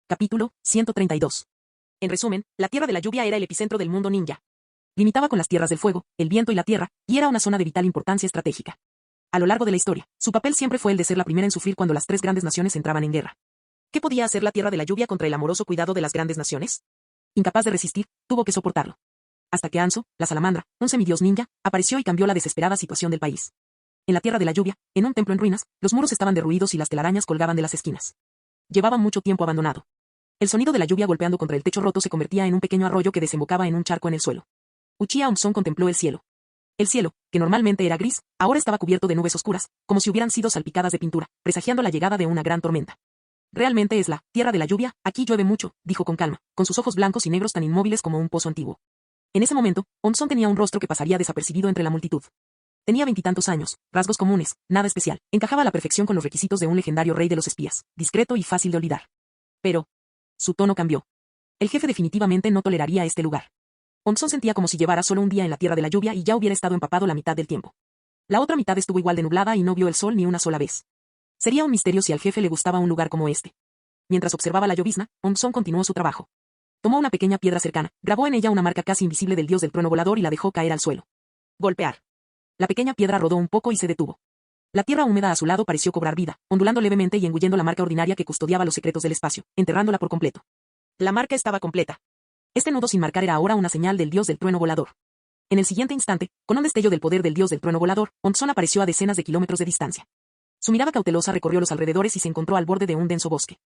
Capítulo 132. En resumen, la Tierra de la Lluvia era el epicentro del mundo ninja. Limitaba con las tierras del fuego, el viento y la tierra, y era una zona de vital importancia estratégica. A lo largo de la historia, su papel siempre fue el de ser la primera en sufrir cuando las 3 grandes naciones entraban en guerra. ¿Qué podía hacer la Tierra de la Lluvia contra el amoroso cuidado de las grandes naciones? Incapaz de resistir, tuvo que soportarlo. Hasta que Anso, la salamandra, un semidios ninja, apareció y cambió la desesperada situación del país. En la Tierra de la Lluvia, en un templo en ruinas, los muros estaban derruidos y las telarañas colgaban de las esquinas. Llevaba mucho tiempo abandonado. El sonido de la lluvia golpeando contra el techo roto se convertía en un pequeño arroyo que desembocaba en un charco en el suelo. Uchiha Onson contempló el cielo. El cielo, que normalmente era gris, ahora estaba cubierto de nubes oscuras, como si hubieran sido salpicadas de pintura, presagiando la llegada de una gran tormenta. Realmente es la Tierra de la Lluvia, aquí llueve mucho, dijo con calma, con sus ojos blancos y negros tan inmóviles como un pozo antiguo. En ese momento, Onson tenía un rostro que pasaría desapercibido entre la multitud. Tenía 20 y tantos años, rasgos comunes, nada especial, encajaba a la perfección con los requisitos de un legendario rey de los espías, discreto y fácil de olvidar. Pero, su tono cambió. El jefe definitivamente no toleraría este lugar. Onson sentía como si llevara solo un día en la Tierra de la Lluvia y ya hubiera estado empapado la mitad del tiempo. La otra mitad estuvo igual de nublada y no vio el sol ni una sola vez. Sería un misterio si al jefe le gustaba un lugar como este. Mientras observaba la llovizna, Onson continuó su trabajo. Tomó una pequeña piedra cercana, grabó en ella una marca casi invisible del dios del trueno volador y la dejó caer al suelo. Golpear. La pequeña piedra rodó un poco y se detuvo. La tierra húmeda a su lado pareció cobrar vida, ondulando levemente y engullendo la marca ordinaria que custodiaba los secretos del espacio, enterrándola por completo. La marca estaba completa. Este nudo sin marcar era ahora una señal del dios del trueno volador. En el siguiente instante, con un destello del poder del dios del trueno volador, Onson apareció a decenas de kilómetros de distancia. Su mirada cautelosa recorrió los alrededores y se encontró al borde de un denso bosque.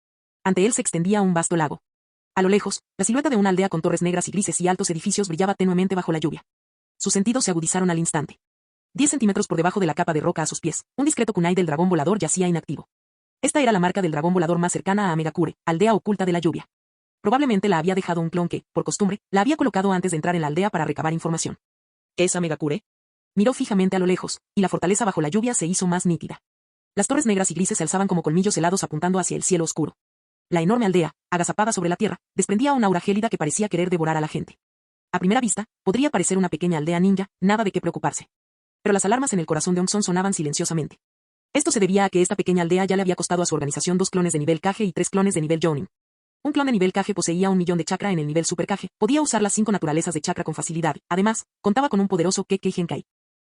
Ante él se extendía un vasto lago. A lo lejos, la silueta de una aldea con torres negras y grises y altos edificios brillaba tenuemente bajo la lluvia. Sus sentidos se agudizaron al instante. 10 centímetros por debajo de la capa de roca a sus pies, un discreto kunai del dragón volador yacía inactivo. Esta era la marca del dragón volador más cercana a Megakure, aldea oculta de la lluvia. Probablemente la había dejado un clon que, por costumbre, la había colocado antes de entrar en la aldea para recabar información. ¿Qué es Megakure? Miró fijamente a lo lejos, y la fortaleza bajo la lluvia se hizo más nítida. Las torres negras y grises se alzaban como colmillos helados apuntando hacia el cielo oscuro. La enorme aldea, agazapada sobre la tierra, desprendía una aura gélida que parecía querer devorar a la gente. A primera vista, podría parecer una pequeña aldea ninja, nada de qué preocuparse. Pero las alarmas en el corazón de Onson sonaban silenciosamente. Esto se debía a que esta pequeña aldea ya le había costado a su organización 2 clones de nivel Kage y 3 clones de nivel Jounin. Un clon de nivel Kage poseía 1 millón de chakra en el nivel Super Kage, podía usar las 5 naturalezas de chakra con facilidad, además, contaba con un poderoso Kekkei Genkai.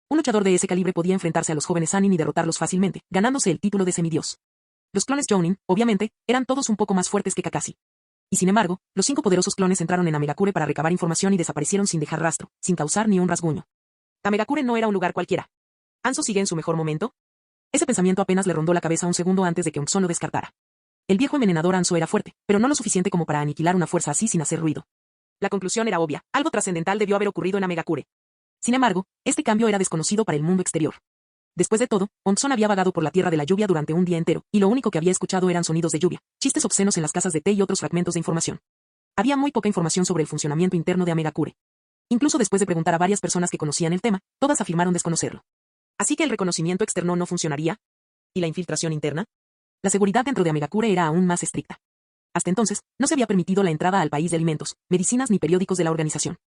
Un luchador de ese calibre podía enfrentarse a los jóvenes Sanin y derrotarlos fácilmente, ganándose el título de semidios. Los clones Jounin, obviamente, eran todos un poco más fuertes que Kakashi. Y sin embargo, los 5 poderosos clones entraron en Amegakure para recabar información y desaparecieron sin dejar rastro, sin causar ni un rasguño. Amegakure no era un lugar cualquiera. ¿Anso sigue en su mejor momento? Ese pensamiento apenas le rondó la cabeza un segundo antes de que Onson lo descartara. El viejo envenenador Anso era fuerte, pero no lo suficiente como para aniquilar una fuerza así sin hacer ruido. La conclusión era obvia, algo trascendental debió haber ocurrido en Amegakure. Sin embargo, este cambio era desconocido para el mundo exterior. Después de todo, Onson había vagado por la tierra de la lluvia durante un día entero, y lo único que había escuchado eran sonidos de lluvia, chistes obscenos en las casas de té y otros fragmentos de información. Había muy poca información sobre el funcionamiento interno de Amegakure. Incluso después de preguntar a varias personas que conocían el tema, todas afirmaron desconocerlo. ¿Así que el reconocimiento externo no funcionaría? ¿Y la infiltración interna? La seguridad dentro de Amegakure era aún más estricta. Hasta entonces, no se había permitido la entrada al país de alimentos, medicinas ni periódicos de la organización.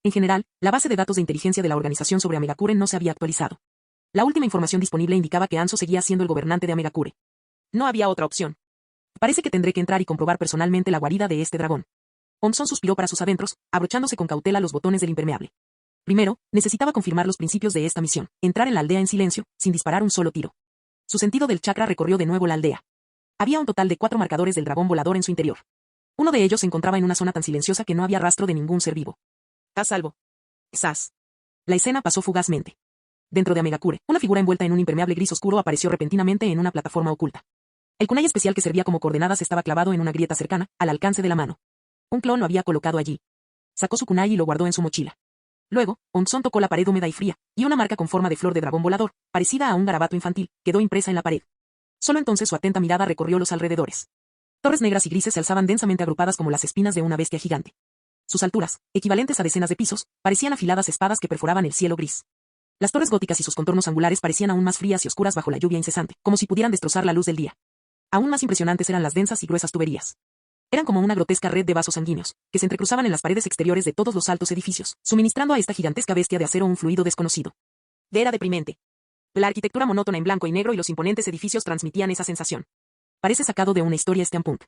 En general, la base de datos de inteligencia de la organización sobre Amegakure no se había actualizado. La última información disponible indicaba que Anso seguía siendo el gobernante de Amegakure. No había otra opción. Parece que tendré que entrar y comprobar personalmente la guarida de este dragón. Onson suspiró para sus adentros, abrochándose con cautela los botones del impermeable. Primero, necesitaba confirmar los principios de esta misión, entrar en la aldea en silencio, sin disparar un solo tiro. Su sentido del chakra recorrió de nuevo la aldea. Había un total de 4 marcadores del dragón volador en su interior. Uno de ellos se encontraba en una zona tan silenciosa que no había rastro de ningún ser vivo. A salvo. Sas. La escena pasó fugazmente. Dentro de Amegakure, una figura envuelta en un impermeable gris oscuro apareció repentinamente en una plataforma oculta. El kunai especial que servía como coordenadas estaba clavado en una grieta cercana, al alcance de la mano. Un clon lo había colocado allí. Sacó su kunai y lo guardó en su mochila. Luego, Onson tocó la pared húmeda y fría, y una marca con forma de flor de dragón volador, parecida a un garabato infantil, quedó impresa en la pared. Solo entonces su atenta mirada recorrió los alrededores. Torres negras y grises se alzaban densamente agrupadas como las espinas de una bestia gigante. Sus alturas, equivalentes a decenas de pisos, parecían afiladas espadas que perforaban el cielo gris. Las torres góticas y sus contornos angulares parecían aún más frías y oscuras bajo la lluvia incesante, como si pudieran destrozar la luz del día. Aún más impresionantes eran las densas y gruesas tuberías. Eran como una grotesca red de vasos sanguíneos, que se entrecruzaban en las paredes exteriores de todos los altos edificios, suministrando a esta gigantesca bestia de acero un fluido desconocido. Era deprimente. La arquitectura monótona en blanco y negro y los imponentes edificios transmitían esa sensación. Parece sacado de una historia steampunk.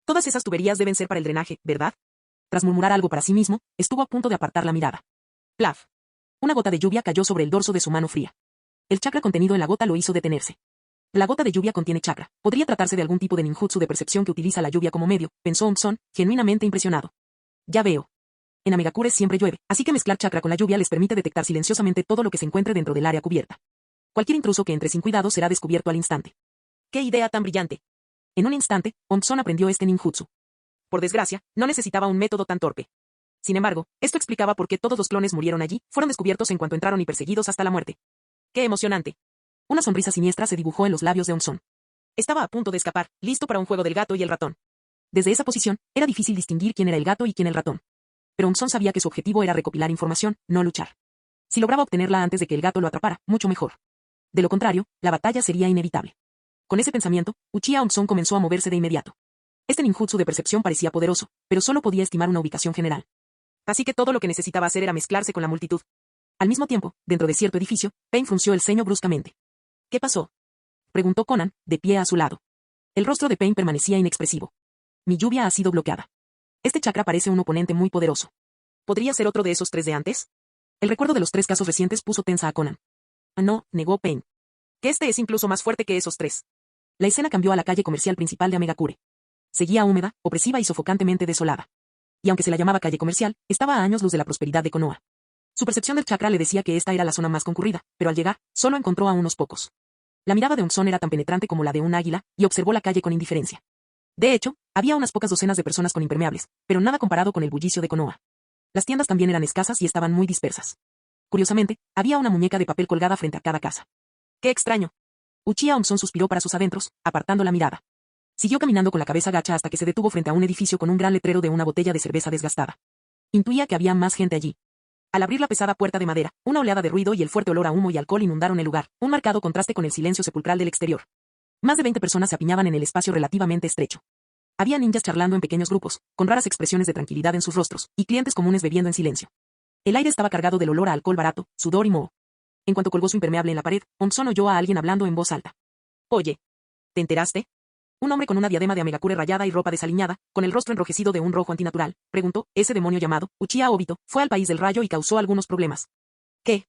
Todas esas tuberías deben ser para el drenaje, ¿verdad? Tras murmurar algo para sí mismo, estuvo a punto de apartar la mirada. Plaf. Una gota de lluvia cayó sobre el dorso de su mano fría. El chakra contenido en la gota lo hizo detenerse. La gota de lluvia contiene chakra. Podría tratarse de algún tipo de ninjutsu de percepción que utiliza la lluvia como medio, pensó Onson, genuinamente impresionado. Ya veo. En Amegakure siempre llueve, así que mezclar chakra con la lluvia les permite detectar silenciosamente todo lo que se encuentre dentro del área cubierta. Cualquier intruso que entre sin cuidado será descubierto al instante. ¡Qué idea tan brillante! En un instante, Onson aprendió este ninjutsu. Por desgracia, no necesitaba un método tan torpe. Sin embargo, esto explicaba por qué todos los clones murieron allí, fueron descubiertos en cuanto entraron y perseguidos hasta la muerte. ¡Qué emocionante! Una sonrisa siniestra se dibujó en los labios de Onson. Estaba a punto de escapar, listo para un juego del gato y el ratón. Desde esa posición, era difícil distinguir quién era el gato y quién el ratón. Pero Onson sabía que su objetivo era recopilar información, no luchar. Si lograba obtenerla antes de que el gato lo atrapara, mucho mejor. De lo contrario, la batalla sería inevitable. Con ese pensamiento, Uchiha Onson comenzó a moverse de inmediato. Este ninjutsu de percepción parecía poderoso, pero solo podía estimar una ubicación general. Así que todo lo que necesitaba hacer era mezclarse con la multitud. Al mismo tiempo, dentro de cierto edificio, Pain frunció el ceño bruscamente. ¿Qué pasó?, preguntó Conan, de pie a su lado. El rostro de Pain permanecía inexpresivo. Mi lluvia ha sido bloqueada. Este chakra parece un oponente muy poderoso. ¿Podría ser otro de esos 3 de antes? El recuerdo de los 3 casos recientes puso tensa a Conan. No, negó Pain. Que este es incluso más fuerte que esos 3. La escena cambió a la calle comercial principal de Amegakure. Seguía húmeda, opresiva y sofocantemente desolada. Y aunque se la llamaba calle comercial, estaba a años luz de la prosperidad de Konoha. Su percepción del chakra le decía que esta era la zona más concurrida, pero al llegar, solo encontró a unos pocos. La mirada de Onson era tan penetrante como la de un águila, y observó la calle con indiferencia. De hecho, había unas pocas docenas de personas con impermeables, pero nada comparado con el bullicio de Konoha. Las tiendas también eran escasas y estaban muy dispersas. Curiosamente, había una muñeca de papel colgada frente a cada casa. ¡Qué extraño! Uchiha Onson suspiró para sus adentros, apartando la mirada. Siguió caminando con la cabeza gacha hasta que se detuvo frente a un edificio con un gran letrero de una botella de cerveza desgastada. Intuía que había más gente allí. Al abrir la pesada puerta de madera, una oleada de ruido y el fuerte olor a humo y alcohol inundaron el lugar, un marcado contraste con el silencio sepulcral del exterior. Más de 20 personas se apiñaban en el espacio relativamente estrecho. Había ninjas charlando en pequeños grupos, con raras expresiones de tranquilidad en sus rostros, y clientes comunes bebiendo en silencio. El aire estaba cargado del olor a alcohol barato, sudor y moho. En cuanto colgó su impermeable en la pared, Onson oyó a alguien hablando en voz alta. Oye, ¿te enteraste? Un hombre con una diadema de Amegakure rayada y ropa desaliñada, con el rostro enrojecido de un rojo antinatural, preguntó, ese demonio llamado Uchiha Obito, fue al país del rayo y causó algunos problemas. ¿Qué?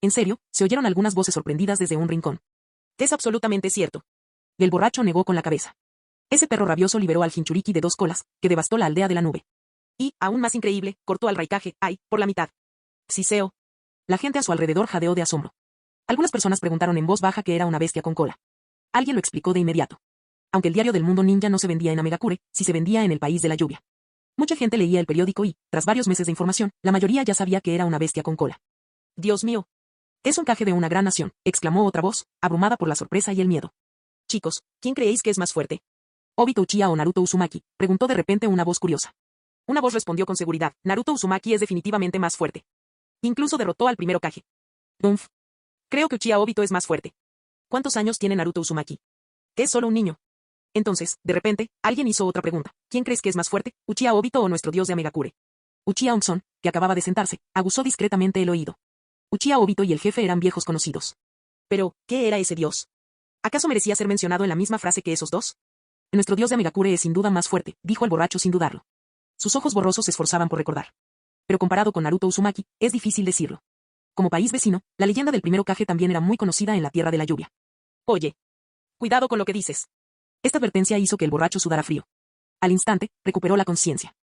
En serio, se oyeron algunas voces sorprendidas desde un rincón. Es absolutamente cierto. El borracho negó con la cabeza. Ese perro rabioso liberó al Jinchuriki de 2 colas, que devastó la aldea de la nube. Y, aún más increíble, cortó al Raikage, ay, por la mitad. Siseo. La gente a su alrededor jadeó de asombro. Algunas personas preguntaron en voz baja que era una bestia con cola. Alguien lo explicó de inmediato. Aunque el diario del mundo ninja no se vendía en Amegakure, sí se vendía en el país de la lluvia. Mucha gente leía el periódico y, tras varios meses de información, la mayoría ya sabía que era una bestia con cola. Dios mío. Es un caje de una gran nación, exclamó otra voz, abrumada por la sorpresa y el miedo. Chicos, ¿quién creéis que es más fuerte? ¿Obito Uchiha o Naruto Uzumaki? Preguntó de repente una voz curiosa. Una voz respondió con seguridad, Naruto Uzumaki es definitivamente más fuerte. Incluso derrotó al primer Hokage. Umf. Creo que Uchiha Obito es más fuerte. ¿Cuántos años tiene Naruto Uzumaki? Es solo un niño. Entonces, de repente, alguien hizo otra pregunta. ¿Quién crees que es más fuerte, Uchiha Obito o nuestro dios de Amegakure? Uchiha Onson, que acababa de sentarse, aguzó discretamente el oído. Uchiha Obito y el jefe eran viejos conocidos. Pero, ¿qué era ese dios? ¿Acaso merecía ser mencionado en la misma frase que esos dos? Nuestro dios de Amegakure es sin duda más fuerte, dijo el borracho sin dudarlo. Sus ojos borrosos se esforzaban por recordar. Pero comparado con Naruto Uzumaki, es difícil decirlo. Como país vecino, la leyenda del primer Hokage también era muy conocida en la Tierra de la Lluvia. Oye. Cuidado con lo que dices. Esta advertencia hizo que el borracho sudara frío. Al instante, recuperó la conciencia.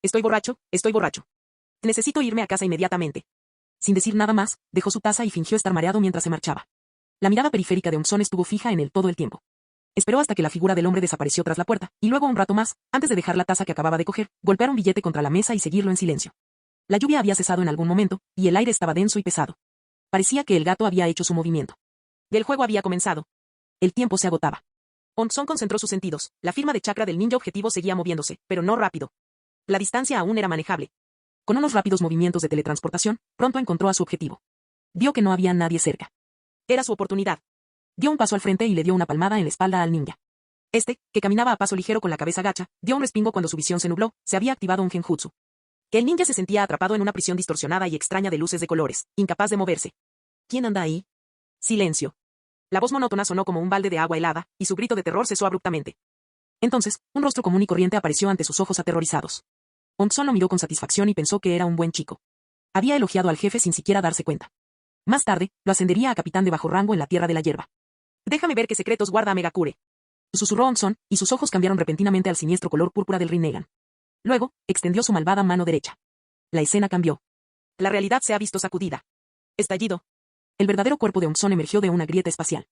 Estoy borracho. Necesito irme a casa inmediatamente. Sin decir nada más, dejó su taza y fingió estar mareado mientras se marchaba. La mirada periférica de Onson estuvo fija en él todo el tiempo. Esperó hasta que la figura del hombre desapareció tras la puerta, y luego un rato más, antes de dejar la taza que acababa de coger, golpear un billete contra la mesa y seguirlo en silencio. La lluvia había cesado en algún momento, y el aire estaba denso y pesado. Parecía que el gato había hecho su movimiento. El juego había comenzado. El tiempo se agotaba. Onson concentró sus sentidos. La firma de chakra del ninja objetivo seguía moviéndose, pero no rápido. La distancia aún era manejable. Con unos rápidos movimientos de teletransportación, pronto encontró a su objetivo. Vio que no había nadie cerca. Era su oportunidad. Dio un paso al frente y le dio una palmada en la espalda al ninja. Este, que caminaba a paso ligero con la cabeza gacha, dio un respingo cuando su visión se nubló, se había activado un genjutsu. El ninja se sentía atrapado en una prisión distorsionada y extraña de luces de colores, incapaz de moverse. ¿Quién anda ahí? Silencio. La voz monótona sonó como un balde de agua helada, y su grito de terror cesó abruptamente. Entonces, un rostro común y corriente apareció ante sus ojos aterrorizados. Onson lo miró con satisfacción y pensó que era un buen chico. Había elogiado al jefe sin siquiera darse cuenta. Más tarde, lo ascendería a capitán de bajo rango en la Tierra de la Hierba. Déjame ver qué secretos guarda Amegakure. Susurró Onson, y sus ojos cambiaron repentinamente al siniestro color púrpura del Rinnegan. Luego, extendió su malvada mano derecha. La escena cambió. La realidad se ha visto sacudida. Estallido. El verdadero cuerpo de Onson emergió de una grieta espacial.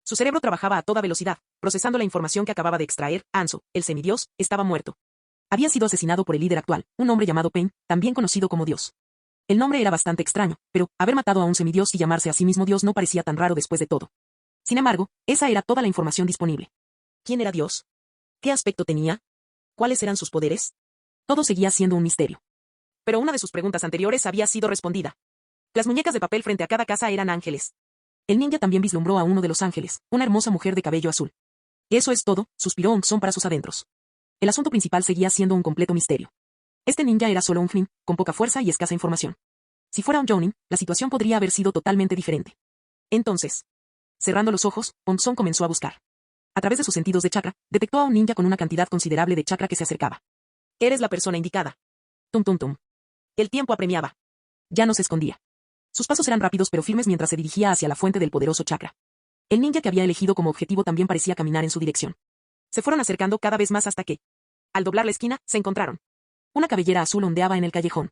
Su cerebro trabajaba a toda velocidad, procesando la información que acababa de extraer. Anso, el semidios, estaba muerto. Había sido asesinado por el líder actual, un hombre llamado Pain, también conocido como Dios. El nombre era bastante extraño, pero haber matado a un semidios y llamarse a sí mismo Dios no parecía tan raro después de todo. Sin embargo, esa era toda la información disponible. ¿Quién era Dios? ¿Qué aspecto tenía? ¿Cuáles eran sus poderes? Todo seguía siendo un misterio. Pero una de sus preguntas anteriores había sido respondida. Las muñecas de papel frente a cada casa eran ángeles. El ninja también vislumbró a uno de los ángeles, una hermosa mujer de cabello azul. Eso es todo, suspiró Onson para sus adentros. El asunto principal seguía siendo un completo misterio. Este ninja era solo un Flynn, con poca fuerza y escasa información. Si fuera un Jounin, la situación podría haber sido totalmente diferente. Entonces, cerrando los ojos, Onson comenzó a buscar. A través de sus sentidos de chakra, detectó a un ninja con una cantidad considerable de chakra que se acercaba. Eres la persona indicada. Tum tum tum. El tiempo apremiaba. Ya no se escondía. Sus pasos eran rápidos pero firmes mientras se dirigía hacia la fuente del poderoso chakra. El ninja que había elegido como objetivo también parecía caminar en su dirección. Se fueron acercando cada vez más hasta que, al doblar la esquina, se encontraron. Una cabellera azul ondeaba en el callejón.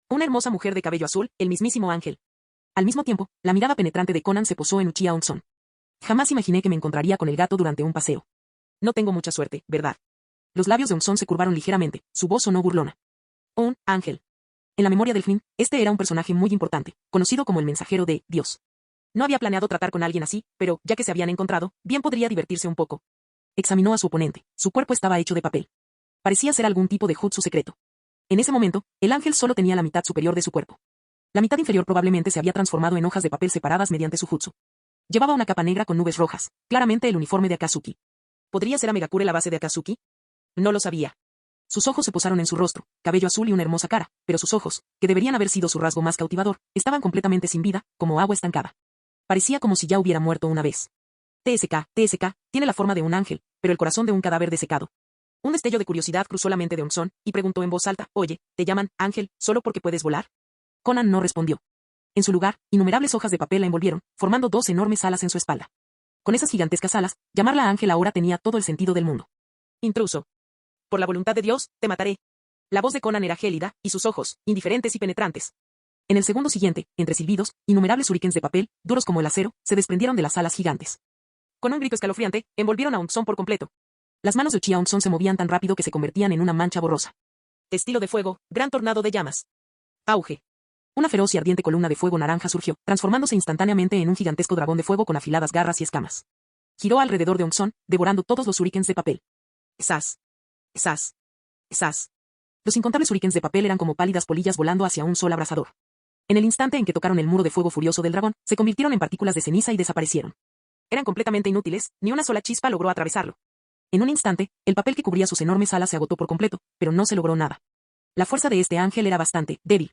Una hermosa mujer de cabello azul, el mismísimo ángel. Al mismo tiempo, la mirada penetrante de Conan se posó en Uchiha Onson. Jamás imaginé que me encontraría con el gato durante un paseo. No tengo mucha suerte, ¿verdad? Los labios de Onson se curvaron ligeramente, su voz sonó burlona. Un ángel. En la memoria del Flynn, este era un personaje muy importante, conocido como el mensajero de Dios. No había planeado tratar con alguien así, pero, ya que se habían encontrado, bien podría divertirse un poco. Examinó a su oponente. Su cuerpo estaba hecho de papel. Parecía ser algún tipo de jutsu secreto. En ese momento, el ángel solo tenía la mitad superior de su cuerpo. La mitad inferior probablemente se había transformado en hojas de papel separadas mediante su jutsu. Llevaba una capa negra con nubes rojas, claramente el uniforme de Akatsuki. ¿Podría ser Amegakure la base de Akatsuki? No lo sabía. Sus ojos se posaron en su rostro, cabello azul y una hermosa cara, pero sus ojos, que deberían haber sido su rasgo más cautivador, estaban completamente sin vida, como agua estancada. Parecía como si ya hubiera muerto una vez. TSK, tiene la forma de un ángel, pero el corazón de un cadáver desecado. Un destello de curiosidad cruzó la mente de Onson, y preguntó en voz alta, oye, ¿te llaman ángel solo porque puedes volar? Conan no respondió. En su lugar, innumerables hojas de papel la envolvieron, formando dos enormes alas en su espalda. Con esas gigantescas alas, llamarla ángel ahora tenía todo el sentido del mundo. Intruso. Por la voluntad de Dios, te mataré. La voz de Conan era gélida, y sus ojos, indiferentes y penetrantes. En el segundo siguiente, entre silbidos, innumerables shurikens de papel, duros como el acero, se desprendieron de las alas gigantes. Con un grito escalofriante, envolvieron a Onson por completo. Las manos de Uchiha Onson se movían tan rápido que se convertían en una mancha borrosa. Estilo de fuego, gran tornado de llamas. Auge. Una feroz y ardiente columna de fuego naranja surgió, transformándose instantáneamente en un gigantesco dragón de fuego con afiladas garras y escamas. Giró alrededor de Onson, devorando todos los shurikens de papel. Sas. Sas. Sas. Los incontables shurikens de papel eran como pálidas polillas volando hacia un sol abrasador. En el instante en que tocaron el muro de fuego furioso del dragón, se convirtieron en partículas de ceniza y desaparecieron. Eran completamente inútiles, ni una sola chispa logró atravesarlo. En un instante, el papel que cubría sus enormes alas se agotó por completo, pero no se logró nada. La fuerza de este ángel era bastante débil.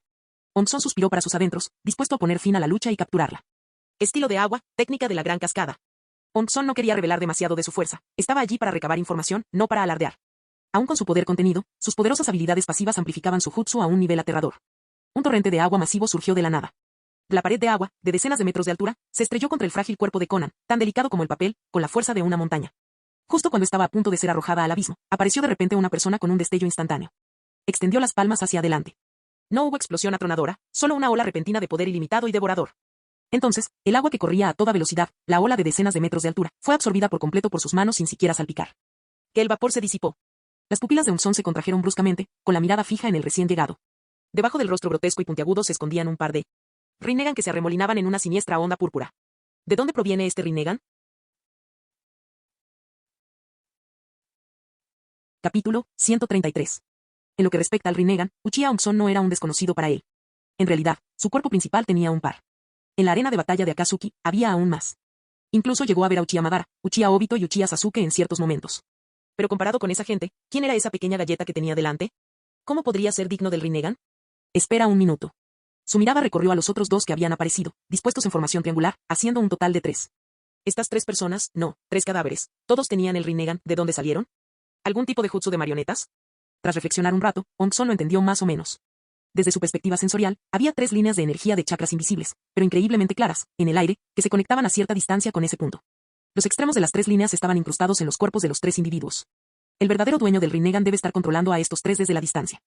Onson suspiró para sus adentros, dispuesto a poner fin a la lucha y capturarla. Estilo de agua, técnica de la gran cascada. Onson no quería revelar demasiado de su fuerza, estaba allí para recabar información, no para alardear. Aún con su poder contenido, sus poderosas habilidades pasivas amplificaban su jutsu a un nivel aterrador. Un torrente de agua masivo surgió de la nada. La pared de agua, de decenas de metros de altura, se estrelló contra el frágil cuerpo de Conan, tan delicado como el papel, con la fuerza de una montaña. Justo cuando estaba a punto de ser arrojada al abismo, apareció de repente una persona con un destello instantáneo. Extendió las palmas hacia adelante. No hubo explosión atronadora, solo una ola repentina de poder ilimitado y devorador. Entonces, el agua que corría a toda velocidad, la ola de decenas de metros de altura, fue absorbida por completo por sus manos sin siquiera salpicar. Que el vapor se disipó. Las pupilas de Onson se contrajeron bruscamente, con la mirada fija en el recién llegado. Debajo del rostro grotesco y puntiagudo se escondían un par de Rinnegan que se arremolinaban en una siniestra onda púrpura. ¿De dónde proviene este Rinnegan? Capítulo 133. En lo que respecta al Rinnegan, Uchiha Onson no era un desconocido para él. En realidad, su cuerpo principal tenía un par. En la arena de batalla de Akatsuki, había aún más. Incluso llegó a ver a Uchiha Madara, Uchiha Obito y Uchiha Sasuke en ciertos momentos. Pero comparado con esa gente, ¿quién era esa pequeña galleta que tenía delante? ¿Cómo podría ser digno del Rinnegan? Espera un minuto. Su mirada recorrió a los otros dos que habían aparecido, dispuestos en formación triangular, haciendo un total de 3. Estas 3 personas, no, 3 cadáveres, ¿todos tenían el Rinnegan? ¿De dónde salieron? ¿Algún tipo de jutsu de marionetas? Tras reflexionar un rato, Onson lo entendió más o menos. Desde su perspectiva sensorial, había 3 líneas de energía de chakras invisibles, pero increíblemente claras, en el aire, que se conectaban a cierta distancia con ese punto. Los extremos de las 3 líneas estaban incrustados en los cuerpos de los 3 individuos. El verdadero dueño del Rinnegan debe estar controlando a estos 3 desde la distancia.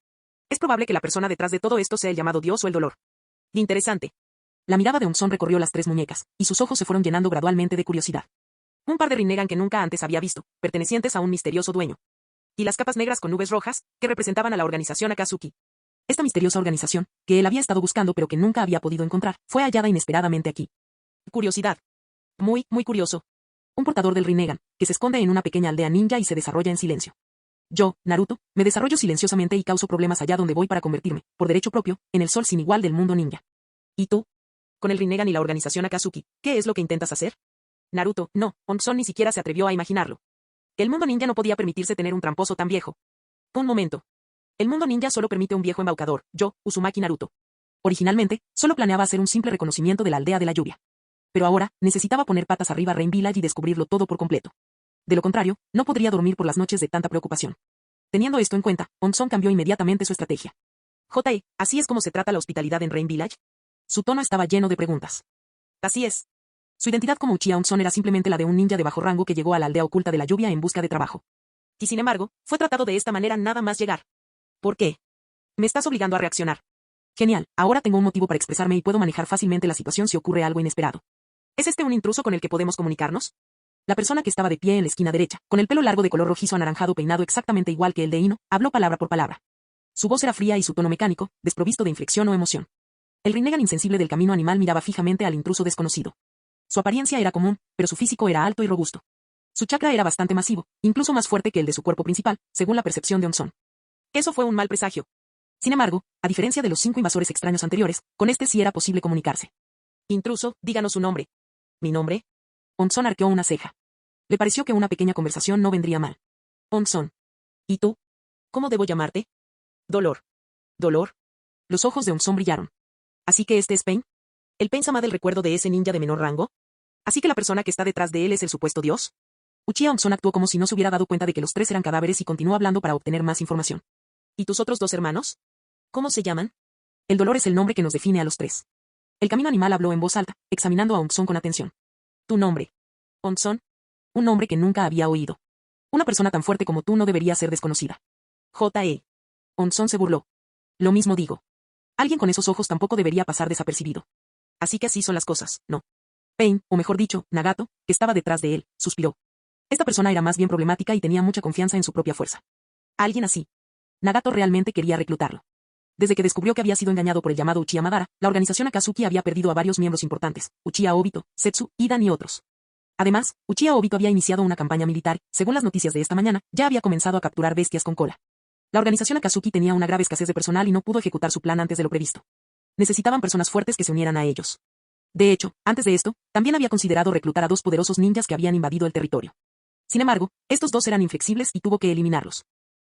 Es probable que la persona detrás de todo esto sea el llamado Dios o el dolor. Interesante. La mirada de Onson recorrió las 3 muñecas, y sus ojos se fueron llenando gradualmente de curiosidad. Un par de Rinnegan que nunca antes había visto, pertenecientes a un misterioso dueño. Y las capas negras con nubes rojas, que representaban a la organización Akatsuki. Esta misteriosa organización, que él había estado buscando pero que nunca había podido encontrar, fue hallada inesperadamente aquí. Curiosidad. Muy, muy curioso. Un portador del Rinnegan, que se esconde en una pequeña aldea ninja y se desarrolla en silencio. Yo, Naruto, me desarrollo silenciosamente y causo problemas allá donde voy para convertirme, por derecho propio, en el sol sin igual del mundo ninja. ¿Y tú? Con el Rinnegan y la organización Akatsuki, ¿qué es lo que intentas hacer? Naruto, no, Onson ni siquiera se atrevió a imaginarlo. El mundo ninja no podía permitirse tener un tramposo tan viejo. Un momento. El mundo ninja solo permite un viejo embaucador, yo, Uzumaki Naruto. Originalmente, solo planeaba hacer un simple reconocimiento de la aldea de la lluvia. Pero ahora, necesitaba poner patas arriba a Rain Village y descubrirlo todo por completo. De lo contrario, no podría dormir por las noches de tanta preocupación. Teniendo esto en cuenta, Onson cambió inmediatamente su estrategia. ¿Así es como se trata la hospitalidad en Rain Village? Su tono estaba lleno de preguntas. Así es. Su identidad como Uchiha Onson era simplemente la de un ninja de bajo rango que llegó a la aldea oculta de la lluvia en busca de trabajo. Y sin embargo, fue tratado de esta manera nada más llegar. ¿Por qué? Me estás obligando a reaccionar. Genial, ahora tengo un motivo para expresarme y puedo manejar fácilmente la situación si ocurre algo inesperado. ¿Es este un intruso con el que podemos comunicarnos? La persona que estaba de pie en la esquina derecha, con el pelo largo de color rojizo anaranjado peinado exactamente igual que el de Ino, habló palabra por palabra. Su voz era fría y su tono mecánico, desprovisto de inflexión o emoción. El Rinnegan insensible del camino animal miraba fijamente al intruso desconocido. Su apariencia era común, pero su físico era alto y robusto. Su chakra era bastante masivo, incluso más fuerte que el de su cuerpo principal, según la percepción de Onson. Eso fue un mal presagio. Sin embargo, a diferencia de los 5 invasores extraños anteriores, con este sí era posible comunicarse. Intruso, díganos su nombre. ¿Mi nombre? Onson arqueó una ceja. Le pareció que una pequeña conversación no vendría mal. Onson. ¿Y tú? ¿Cómo debo llamarte? Dolor. ¿Dolor? Los ojos de Onson brillaron. ¿Así que este es Pain? ¿El Pain Sama del recuerdo de ese ninja de menor rango? ¿Así que la persona que está detrás de él es el supuesto dios? Uchiha Onson actuó como si no se hubiera dado cuenta de que los 3 eran cadáveres y continuó hablando para obtener más información. ¿Y tus otros 2 hermanos? ¿Cómo se llaman? El dolor es el nombre que nos define a los 3. El camino animal habló en voz alta, examinando a Onson con atención. Tu nombre. Onson. Un nombre que nunca había oído. Una persona tan fuerte como tú no debería ser desconocida. J.E. Onson se burló. Lo mismo digo. Alguien con esos ojos tampoco debería pasar desapercibido. Así que así son las cosas, ¿no? Pain, o mejor dicho, Nagato, que estaba detrás de él, suspiró. Esta persona era más bien problemática y tenía mucha confianza en su propia fuerza. Alguien así. Nagato realmente quería reclutarlo. Desde que descubrió que había sido engañado por el llamado Uchiha Madara, la organización Akatsuki había perdido a varios miembros importantes, Uchiha Obito, Setsu, Idan y otros. Además, Uchiha Obito había iniciado una campaña militar, según las noticias de esta mañana, ya había comenzado a capturar bestias con cola. La organización Akatsuki tenía una grave escasez de personal y no pudo ejecutar su plan antes de lo previsto. Necesitaban personas fuertes que se unieran a ellos. De hecho, antes de esto, también había considerado reclutar a 2 poderosos ninjas que habían invadido el territorio. Sin embargo, estos 2 eran inflexibles y tuvo que eliminarlos.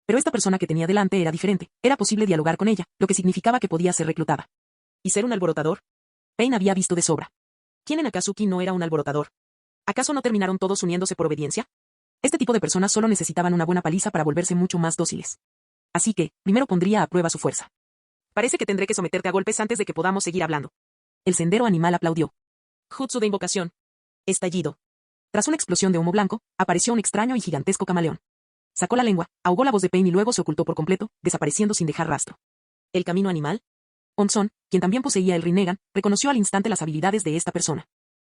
Pero esta persona que tenía delante era diferente, era posible dialogar con ella, lo que significaba que podía ser reclutada. ¿Y ser un alborotador? Pain había visto de sobra. ¿Quién en Akatsuki no era un alborotador? ¿Acaso no terminaron todos uniéndose por obediencia? Este tipo de personas solo necesitaban una buena paliza para volverse mucho más dóciles. Así que, primero pondría a prueba su fuerza. Parece que tendré que someterte a golpes antes de que podamos seguir hablando. El sendero animal aplaudió. Jutsu de invocación. Estallido. Tras una explosión de humo blanco, apareció un extraño y gigantesco camaleón. Sacó la lengua, ahogó la voz de Pain y luego se ocultó por completo, desapareciendo sin dejar rastro. ¿El camino animal? Onson, quien también poseía el Rinnegan, reconoció al instante las habilidades de esta persona.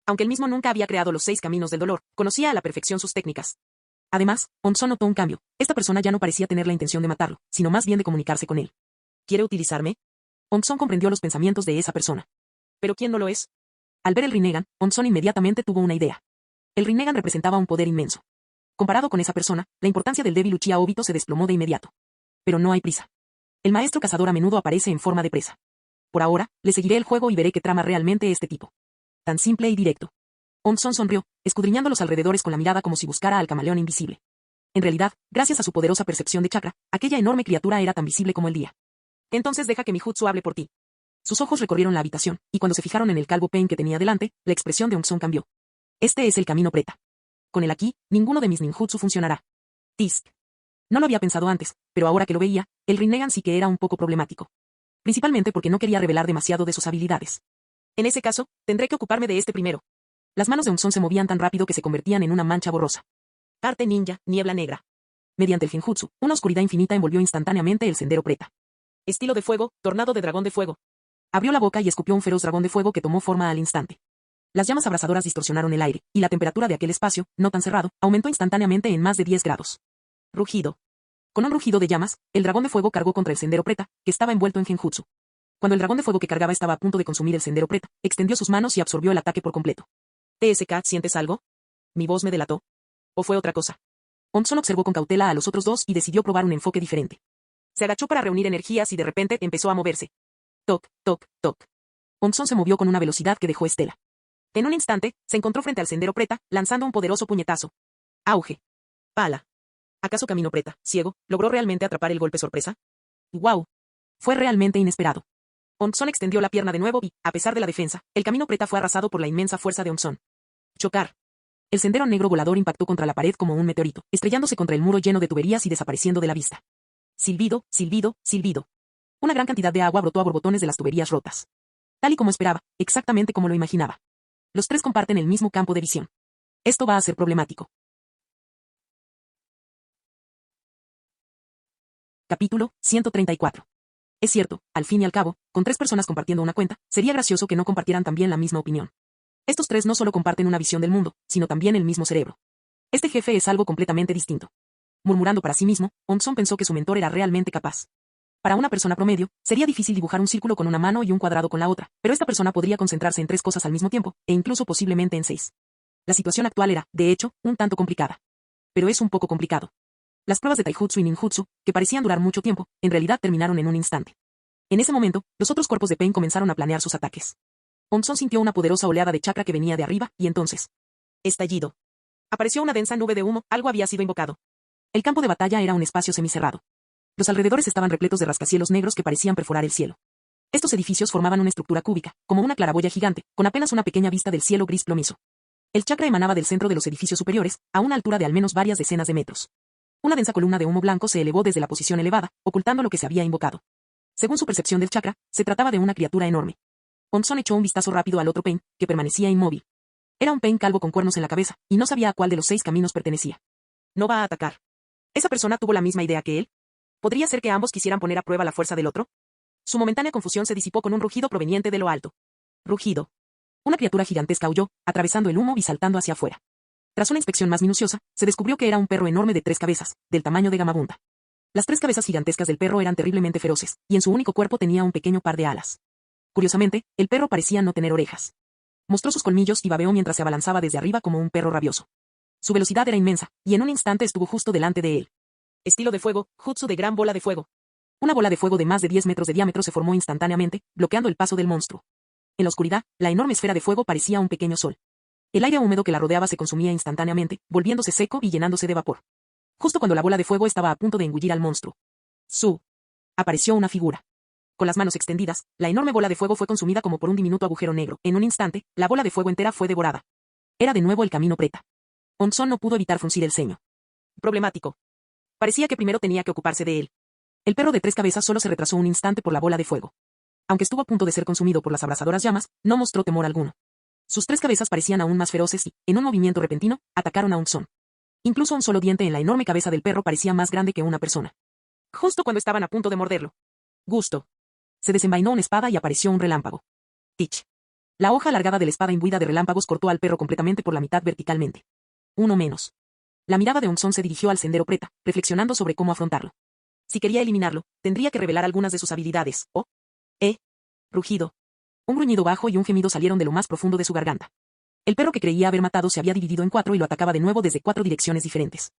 Aunque él mismo nunca había creado los 6 caminos del dolor, conocía a la perfección sus técnicas. Además, Onson notó un cambio. Esta persona ya no parecía tener la intención de matarlo, sino más bien de comunicarse con él. ¿Quiere utilizarme? Onson comprendió los pensamientos de esa persona. ¿Pero quién no lo es? Al ver el Rinnegan, Onson inmediatamente tuvo una idea. El Rinnegan representaba un poder inmenso. Comparado con esa persona, la importancia del débil Uchiha Obito se desplomó de inmediato. Pero no hay prisa. El maestro cazador a menudo aparece en forma de presa. Por ahora, le seguiré el juego y veré qué trama realmente este tipo. Tan simple y directo. Onson sonrió, escudriñando los alrededores con la mirada como si buscara al camaleón invisible. En realidad, gracias a su poderosa percepción de chakra, aquella enorme criatura era tan visible como el día. Entonces deja que mi jutsu hable por ti. Sus ojos recorrieron la habitación, y cuando se fijaron en el calvo Pain que tenía delante, la expresión de Onson cambió. Este es el camino preta. Con él aquí, ninguno de mis ninjutsu funcionará. Tisk. No lo había pensado antes, pero ahora que lo veía, el Rinnegan sí que era un poco problemático. Principalmente porque no quería revelar demasiado de sus habilidades. En ese caso, tendré que ocuparme de este primero. Las manos de Onson se movían tan rápido que se convertían en una mancha borrosa. Arte ninja, niebla negra. Mediante el genjutsu, una oscuridad infinita envolvió instantáneamente el sendero preta. Estilo de fuego, tornado de dragón de fuego. Abrió la boca y escupió un feroz dragón de fuego que tomó forma al instante. Las llamas abrasadoras distorsionaron el aire, y la temperatura de aquel espacio, no tan cerrado, aumentó instantáneamente en más de 10 grados. Rugido. Con un rugido de llamas, el dragón de fuego cargó contra el sendero preta, que estaba envuelto en genjutsu. Cuando el dragón de fuego que cargaba estaba a punto de consumir el sendero preta, extendió sus manos y absorbió el ataque por completo. TSK, ¿sientes algo? ¿Mi voz me delató? ¿O fue otra cosa? Onson observó con cautela a los otros 2 y decidió probar un enfoque diferente. Se agachó para reunir energías y de repente empezó a moverse. Toc, toc, toc. Onson se movió con una velocidad que dejó estela. En un instante, se encontró frente al sendero preta, lanzando un poderoso puñetazo. Auge. Pala. ¿Acaso Camino Preta, ciego, logró realmente atrapar el golpe sorpresa? ¡Guau! Fue realmente inesperado. Onson extendió la pierna de nuevo y, a pesar de la defensa, el Camino Preta fue arrasado por la inmensa fuerza de Onson. Chocar. El sendero negro volador impactó contra la pared como un meteorito, estrellándose contra el muro lleno de tuberías y desapareciendo de la vista. Silbido, silbido, silbido. Una gran cantidad de agua brotó a borbotones de las tuberías rotas. Tal y como esperaba, exactamente como lo imaginaba. Los 3 comparten el mismo campo de visión. Esto va a ser problemático. Capítulo 134. Es cierto, al fin y al cabo, con 3 personas compartiendo una cuenta, sería gracioso que no compartieran también la misma opinión. Estos 3 no solo comparten una visión del mundo, sino también el mismo cerebro. Este jefe es algo completamente distinto. Murmurando para sí mismo, Onson pensó que su mentor era realmente capaz. Para una persona promedio, sería difícil dibujar un círculo con una mano y un cuadrado con la otra, pero esta persona podría concentrarse en 3 cosas al mismo tiempo, e incluso posiblemente en 6. La situación actual era, de hecho, un tanto complicada. Pero es un poco complicado. Las pruebas de Taijutsu y Ninjutsu, que parecían durar mucho tiempo, en realidad terminaron en un instante. En ese momento, los otros cuerpos de Pain comenzaron a planear sus ataques. Onson sintió una poderosa oleada de chakra que venía de arriba, y entonces... estallido. Apareció una densa nube de humo, algo había sido invocado. El campo de batalla era un espacio semicerrado. Los alrededores estaban repletos de rascacielos negros que parecían perforar el cielo. Estos edificios formaban una estructura cúbica, como una claraboya gigante, con apenas una pequeña vista del cielo gris plomizo. El chakra emanaba del centro de los edificios superiores, a una altura de al menos varias decenas de metros. Una densa columna de humo blanco se elevó desde la posición elevada, ocultando lo que se había invocado. Según su percepción del chakra, se trataba de una criatura enorme. Onson echó un vistazo rápido al otro Pain, que permanecía inmóvil. Era un Pain calvo con cuernos en la cabeza, y no sabía a cuál de los 6 caminos pertenecía. No va a atacar. ¿Esa persona tuvo la misma idea que él? ¿Podría ser que ambos quisieran poner a prueba la fuerza del otro? Su momentánea confusión se disipó con un rugido proveniente de lo alto. Rugido. Una criatura gigantesca huyó, atravesando el humo y saltando hacia afuera. Tras una inspección más minuciosa, se descubrió que era un perro enorme de 3 cabezas, del tamaño de Gamabunda. Las 3 cabezas gigantescas del perro eran terriblemente feroces, y en su único cuerpo tenía un pequeño par de alas. Curiosamente, el perro parecía no tener orejas. Mostró sus colmillos y babeó mientras se abalanzaba desde arriba como un perro rabioso. Su velocidad era inmensa, y en un instante estuvo justo delante de él. Estilo de fuego, jutsu de gran bola de fuego. Una bola de fuego de más de 10 metros de diámetro se formó instantáneamente, bloqueando el paso del monstruo. En la oscuridad, la enorme esfera de fuego parecía un pequeño sol. El aire húmedo que la rodeaba se consumía instantáneamente, volviéndose seco y llenándose de vapor. Justo cuando la bola de fuego estaba a punto de engullir al monstruo. Apareció una figura. Con las manos extendidas, la enorme bola de fuego fue consumida como por un diminuto agujero negro. En un instante, la bola de fuego entera fue devorada. Era de nuevo el camino Preta. Onson no pudo evitar fruncir el ceño. Problemático. Parecía que primero tenía que ocuparse de él. El perro de 3 cabezas solo se retrasó un instante por la bola de fuego. Aunque estuvo a punto de ser consumido por las abrasadoras llamas, no mostró temor alguno. Sus 3 cabezas parecían aún más feroces y, en un movimiento repentino, atacaron a Onson. Incluso un solo diente en la enorme cabeza del perro parecía más grande que una persona. Justo cuando estaban a punto de morderlo. Gusto. Se desenvainó una espada y apareció un relámpago. Tich. La hoja alargada de la espada imbuida de relámpagos cortó al perro completamente por la mitad verticalmente. Uno menos. La mirada de Onson se dirigió al sendero Preta, reflexionando sobre cómo afrontarlo. Si quería eliminarlo, tendría que revelar algunas de sus habilidades, rugido. Un gruñido bajo y un gemido salieron de lo más profundo de su garganta. El perro que creía haber matado se había dividido en 4 y lo atacaba de nuevo desde 4 direcciones diferentes.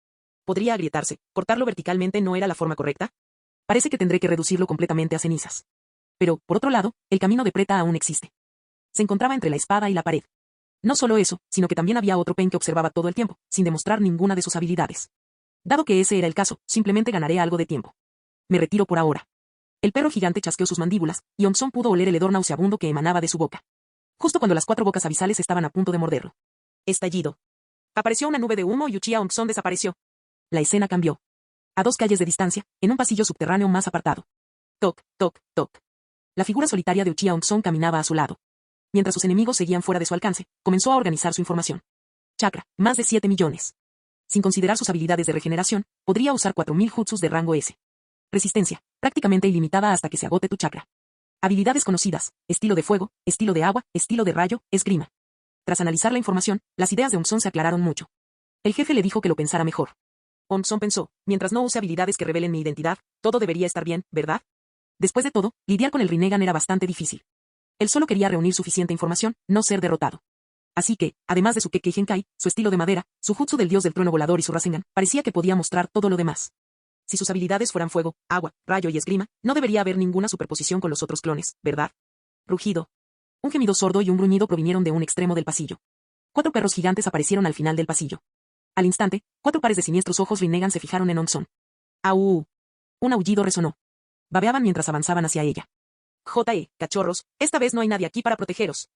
¿Podría agrietarse? ¿Cortarlo verticalmente no era la forma correcta? Parece que tendré que reducirlo completamente a cenizas. Pero, por otro lado, el camino de Preta aún existe. Se encontraba entre la espada y la pared. No solo eso, sino que también había otro Pain que observaba todo el tiempo, sin demostrar ninguna de sus habilidades. Dado que ese era el caso, simplemente ganaré algo de tiempo. Me retiro por ahora. El perro gigante chasqueó sus mandíbulas, y Onson pudo oler el hedor nauseabundo que emanaba de su boca. Justo cuando las 4 bocas abisales estaban a punto de morderlo. Estallido. Apareció una nube de humo y Uchiha Onson desapareció. La escena cambió. A 2 calles de distancia, en un pasillo subterráneo más apartado. Toc, toc, toc. La figura solitaria de Uchiha Onson caminaba a su lado. Mientras sus enemigos seguían fuera de su alcance, comenzó a organizar su información. Chakra, más de 7 millones. Sin considerar sus habilidades de regeneración, podría usar 4000 jutsus de rango S. Resistencia, prácticamente ilimitada hasta que se agote tu chakra. Habilidades conocidas, estilo de fuego, estilo de agua, estilo de rayo, esgrima. Tras analizar la información, las ideas de Onson se aclararon mucho. El jefe le dijo que lo pensara mejor. Onson pensó, mientras no use habilidades que revelen mi identidad, todo debería estar bien, ¿verdad? Después de todo, lidiar con el Rinnegan era bastante difícil. Él solo quería reunir suficiente información, no ser derrotado. Así que, además de su Kekkei Genkai, su estilo de madera, su jutsu del dios del trueno volador y su Rasengan, parecía que podía mostrar todo lo demás. Si sus habilidades fueran fuego, agua, rayo y esgrima, no debería haber ninguna superposición con los otros clones, ¿verdad? Rugido. Un gemido sordo y un gruñido provinieron de un extremo del pasillo. 4 perros gigantes aparecieron al final del pasillo. Al instante, 4 pares de siniestros ojos Rinnegan se fijaron en Onson. ¡Au! Un aullido resonó. Babeaban mientras avanzaban hacia ella. Cachorros, esta vez no hay nadie aquí para protegeros.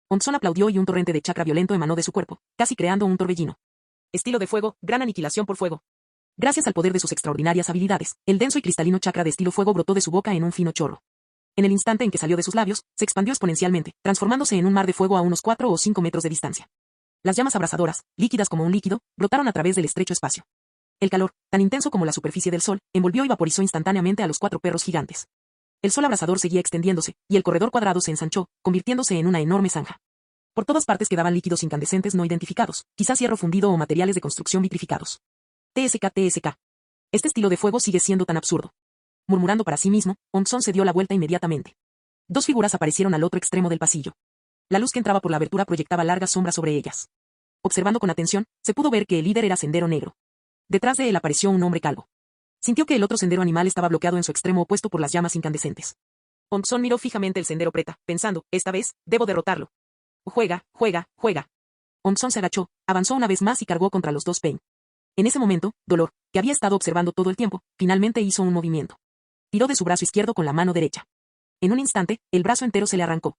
Onson aplaudió y un torrente de chakra violento emanó de su cuerpo, casi creando un torbellino. Estilo de fuego, gran aniquilación por fuego. Gracias al poder de sus extraordinarias habilidades, el denso y cristalino chakra de estilo fuego brotó de su boca en un fino chorro. En el instante en que salió de sus labios, se expandió exponencialmente, transformándose en un mar de fuego a unos 4 o 5 metros de distancia. Las llamas abrasadoras, líquidas como un líquido, brotaron a través del estrecho espacio. El calor, tan intenso como la superficie del sol, envolvió y vaporizó instantáneamente a los 4 perros gigantes. El sol abrasador seguía extendiéndose, y el corredor cuadrado se ensanchó, convirtiéndose en una enorme zanja. Por todas partes quedaban líquidos incandescentes no identificados, quizás hierro fundido o materiales de construcción vitrificados. TSK. Este estilo de fuego sigue siendo tan absurdo. Murmurando para sí mismo, Onson se dio la vuelta inmediatamente. Dos figuras aparecieron al otro extremo del pasillo. La luz que entraba por la abertura proyectaba largas sombras sobre ellas. Observando con atención, se pudo ver que el líder era Sendero Negro. Detrás de él apareció un hombre calvo. Sintió que el otro sendero animal estaba bloqueado en su extremo opuesto por las llamas incandescentes. Onson miró fijamente el sendero preta, pensando, esta vez, debo derrotarlo. Juega. Onson se agachó, avanzó una vez más y cargó contra los dos Pain. En ese momento, Dolor, que había estado observando todo el tiempo, finalmente hizo un movimiento. Tiró de su brazo izquierdo con la mano derecha. En un instante, el brazo entero se le arrancó.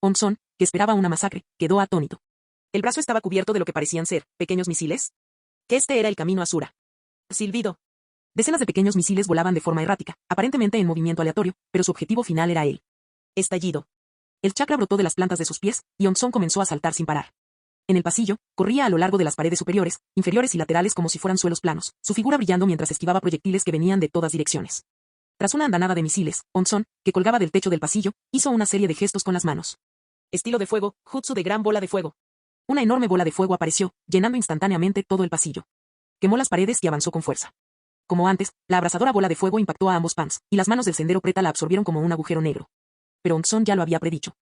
Onson, que esperaba una masacre, quedó atónito. El brazo estaba cubierto de lo que parecían ser pequeños misiles. Que este era el camino Asura. Silbido. Decenas de pequeños misiles volaban de forma errática, aparentemente en movimiento aleatorio, pero su objetivo final era él. Estallido. El chakra brotó de las plantas de sus pies, y Onson comenzó a saltar sin parar. En el pasillo, corría a lo largo de las paredes superiores, inferiores y laterales como si fueran suelos planos, su figura brillando mientras esquivaba proyectiles que venían de todas direcciones. Tras una andanada de misiles, Onson, que colgaba del techo del pasillo, hizo una serie de gestos con las manos. Estilo de fuego, jutsu de gran bola de fuego. Una enorme bola de fuego apareció, llenando instantáneamente todo el pasillo. Quemó las paredes y avanzó con fuerza. Como antes, la abrasadora bola de fuego impactó a ambos Pans, y las manos del sendero preta la absorbieron como un agujero negro. Pero Onson ya lo había predicho.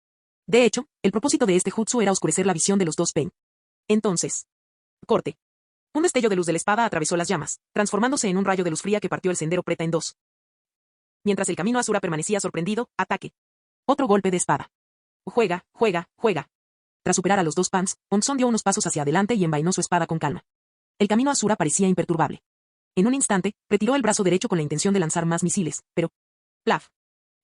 De hecho, el propósito de este jutsu era oscurecer la visión de los dos Pain. Entonces. Corte. Un destello de luz de la espada atravesó las llamas, transformándose en un rayo de luz fría que partió el sendero preta en dos. Mientras el camino Asura permanecía sorprendido, ataque. Otro golpe de espada. Juega. Tras superar a los dos Pans, Onson dio unos pasos hacia adelante y envainó su espada con calma. El camino Asura parecía imperturbable. En un instante, retiró el brazo derecho con la intención de lanzar más misiles, pero... ¡plaf!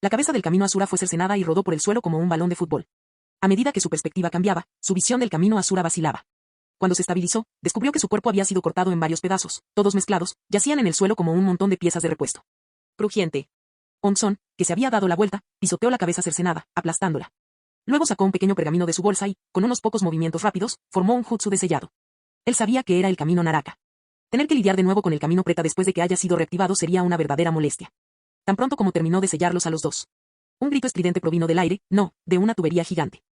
La cabeza del camino Asura fue cercenada y rodó por el suelo como un balón de fútbol. A medida que su perspectiva cambiaba, su visión del camino Asura vacilaba. Cuando se estabilizó, descubrió que su cuerpo había sido cortado en varios pedazos, todos mezclados, yacían en el suelo como un montón de piezas de repuesto. Crujiente. Onson, que se había dado la vuelta, pisoteó la cabeza cercenada, aplastándola. Luego sacó un pequeño pergamino de su bolsa y, con unos pocos movimientos rápidos, formó un jutsu de sellado. Él sabía que era el camino Naraka. Tener que lidiar de nuevo con el camino preta después de que haya sido reactivado sería una verdadera molestia. Tan pronto como terminó de sellarlos a los dos. Un grito estridente provino del aire, no, de una tubería gigante.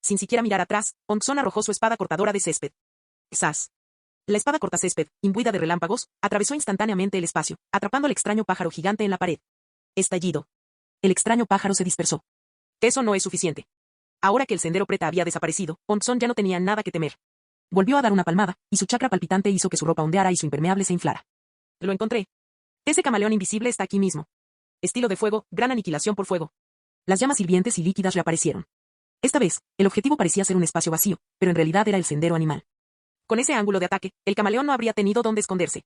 Sin siquiera mirar atrás, Onson arrojó su espada cortadora de césped. ¡Zas! La espada cortacésped, imbuida de relámpagos, atravesó instantáneamente el espacio, atrapando al extraño pájaro gigante en la pared. Estallido. El extraño pájaro se dispersó. Eso no es suficiente. Ahora que el sendero preta había desaparecido, Onson ya no tenía nada que temer. Volvió a dar una palmada, y su chakra palpitante hizo que su ropa ondeara y su impermeable se inflara. Lo encontré. Ese camaleón invisible está aquí mismo. Estilo de fuego, gran aniquilación por fuego. Las llamas hirvientes y líquidas reaparecieron. Esta vez, el objetivo parecía ser un espacio vacío, pero en realidad era el sendero animal. Con ese ángulo de ataque, el camaleón no habría tenido dónde esconderse.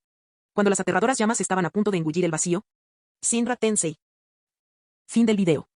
Cuando las aterradoras llamas estaban a punto de engullir el vacío. Shinra Tensei. Fin del video.